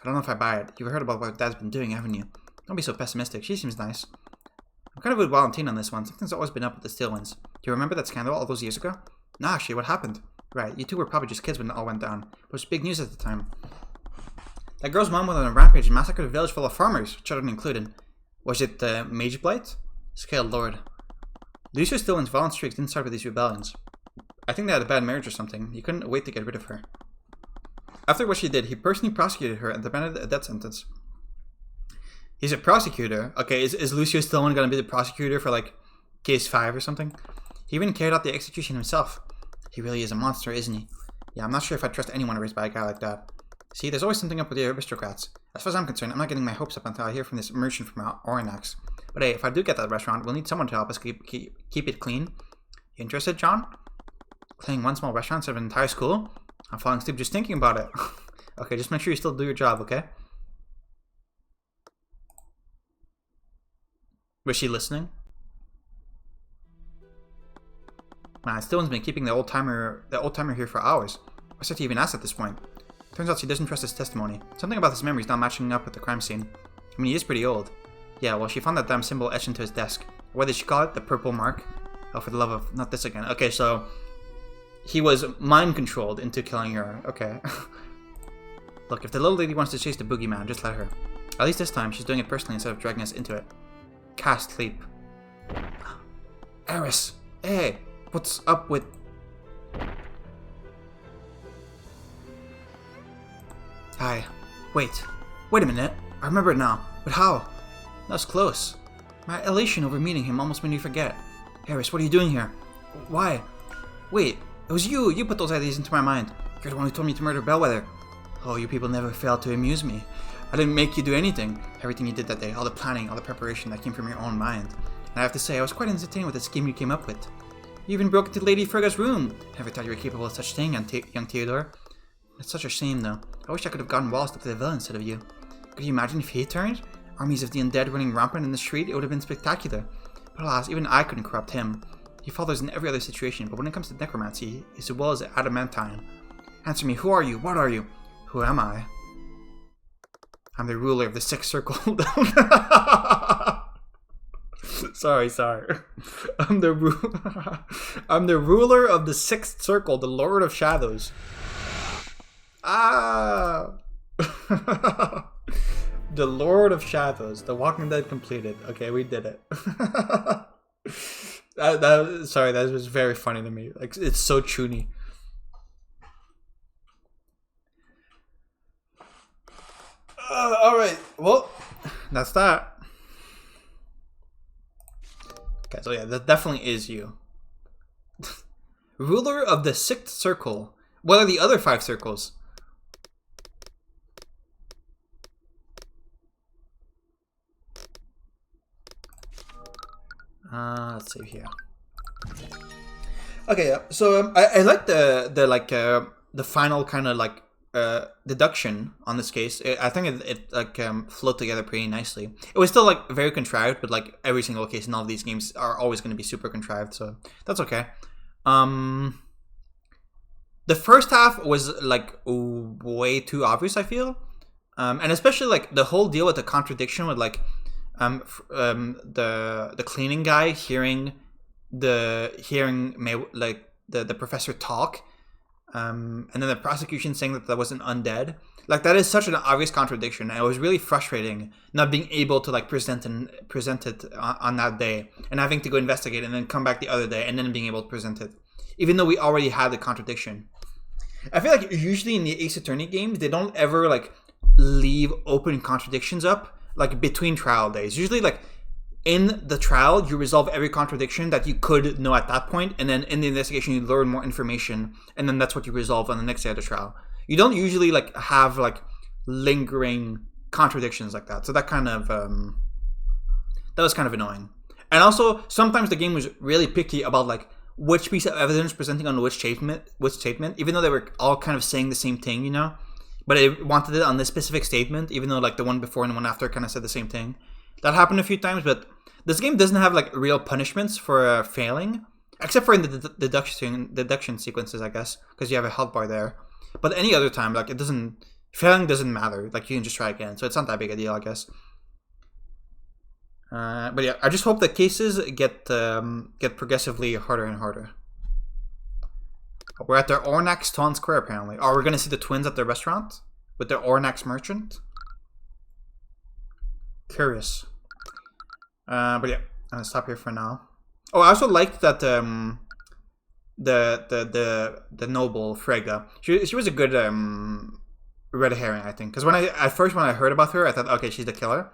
I don't know if I buy it. You've heard about what Dad's been doing, haven't you? Don't be so pessimistic. She seems nice. I'm kind of with Valentina on this one. Something's always been up with the Stillwinds. Do you remember that scandal all those years ago? No, actually, what happened? Right, you two were probably just kids when it all went down. It was big news at the time. That girl's mom went on a rampage and massacred a village full of farmers, children included. Was it Mage Blight? Scaled Lord. Lucia Stillwin's violent streaks didn't start with these rebellions. I think they had a bad marriage or something. He couldn't wait to get rid of her. After what she did, he personally prosecuted her and demanded a death sentence. He's a prosecutor? Okay, is Lucio Stillwin gonna be the prosecutor for like case 5 or something? He even carried out the execution himself. He really is a monster, isn't he? Yeah, I'm not sure if I'd trust anyone raised by a guy like that. See, there's always something up with the aristocrats. As far as I'm concerned, I'm not getting my hopes up until I hear from this merchant from Oranax. But hey, if I do get that restaurant, we'll need someone to help us keep it clean. You interested, John? Cleaning one small restaurant instead of an entire school? I'm falling asleep just thinking about it. Okay, just make sure you still do your job, okay? Was she listening? Man, Stillwin's been keeping the old timer here for hours. Why should he even ask at this point? Turns out she doesn't trust his testimony. Something about his memories not matching up with the crime scene. I mean, he is pretty old. Yeah, well, she found that damn symbol etched into his desk. What did she call it? The purple mark? Oh, for the love of... Not this again. Okay, so... He was mind-controlled into killing her. Okay. Look, if the little lady wants to chase the boogeyman, just let her. At least this time, she's doing it personally instead of dragging us into it. Cast leap. Eris! Hey! What's up with... Hi. Wait a minute. I remember it now. But how? That was close. My elation over meeting him almost made me forget. Eris, what are you doing here? Why? Wait, it was you! You put those ideas into my mind. You're the one who told me to murder Bellwether. Oh, you people never fail to amuse me. I didn't make you do anything. Everything you did that day, all the planning, all the preparation, that came from your own mind. And I have to say, I was quite entertained with the scheme you came up with. You even broke into Lady Frigga's room. Never thought you were capable of such thing, young Theodore. It's such a shame, though. I wish I could have gotten Wallace up to the villa instead of you. Could you imagine if he turned? Armies of the undead running rampant in the street, it would have been spectacular. But alas, even I couldn't corrupt him. He falters in every other situation, but when it comes to necromancy, he's as well as adamantine. Answer me, who are you? What are you? Who am I? I'm the ruler of the Sixth Circle. sorry. I'm the ruler of the Sixth Circle, the Lord of Shadows. Ah! The Lord of Shadows. The Walking Dead completed. Okay, we did it. Sorry, that was very funny to me. Like, it's so chuny. Alright, well, that's that. Okay, so yeah, that definitely is you. Ruler of the Sixth Circle. What are the other 5 circles? Let's see here. Okay, yeah. So I like the final kind of like deduction on this case. I think it like flowed together pretty nicely. It was still like very contrived, but like every single case in all of these games are always going to be super contrived, so that's okay. The first half was like way too obvious, I feel, and especially like the whole deal with the contradiction with like the cleaning guy hearing the professor talk. And then the prosecution saying that wasn't undead. Like, that is such an obvious contradiction. And it was really frustrating not being able to like present it on that day, and having to go investigate and then come back the other day and then being able to present it, even though we already had the contradiction. I feel like usually in the Ace Attorney games, they don't ever like leave open contradictions up like between trial days. Usually like in the trial, you resolve every contradiction that you could know at that point, and then in the investigation, you learn more information, and then that's what you resolve on the next day of the trial. You don't usually like have like lingering contradictions like that. So that kind of that was kind of annoying. And also, sometimes the game was really picky about like which piece of evidence presenting on which statement, even though they were all kind of saying the same thing, you know. But it wanted it on this specific statement, even though like the one before and the one after kind of said the same thing. That happened a few times, but this game doesn't have like real punishments for failing, except for in the deduction sequences, I guess, because you have a health bar there. But any other time, like failing doesn't matter. Like you can just try again, so it's not that big a deal, I guess. But yeah, I just hope that cases get progressively harder and harder. We're at their Ornax Town Square apparently. Oh, we're gonna see the twins at their restaurant with their Ornax merchant. Curious. But yeah, I'm gonna stop here for now. Oh, I also liked that the noble Frigga. She was a good red herring, I think. Because when I heard about her, I thought, okay, she's the killer.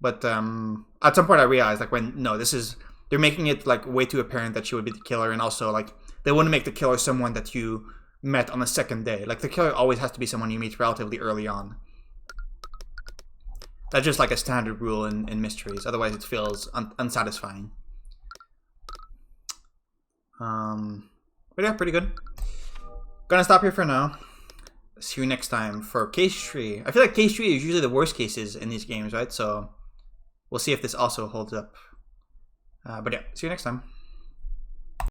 But at some point, I realized like they're making it like way too apparent that she would be the killer, and also like they wouldn't make the killer someone that you met on the second day. Like the killer always has to be someone you meet relatively early on. That's just like a standard rule in mysteries. Otherwise, it feels unsatisfying. But yeah, pretty good. Gonna stop here for now. See you next time for Case Tree. I feel like Case Tree is usually the worst cases in these games, right? So we'll see if this also holds up. But yeah, see you next time.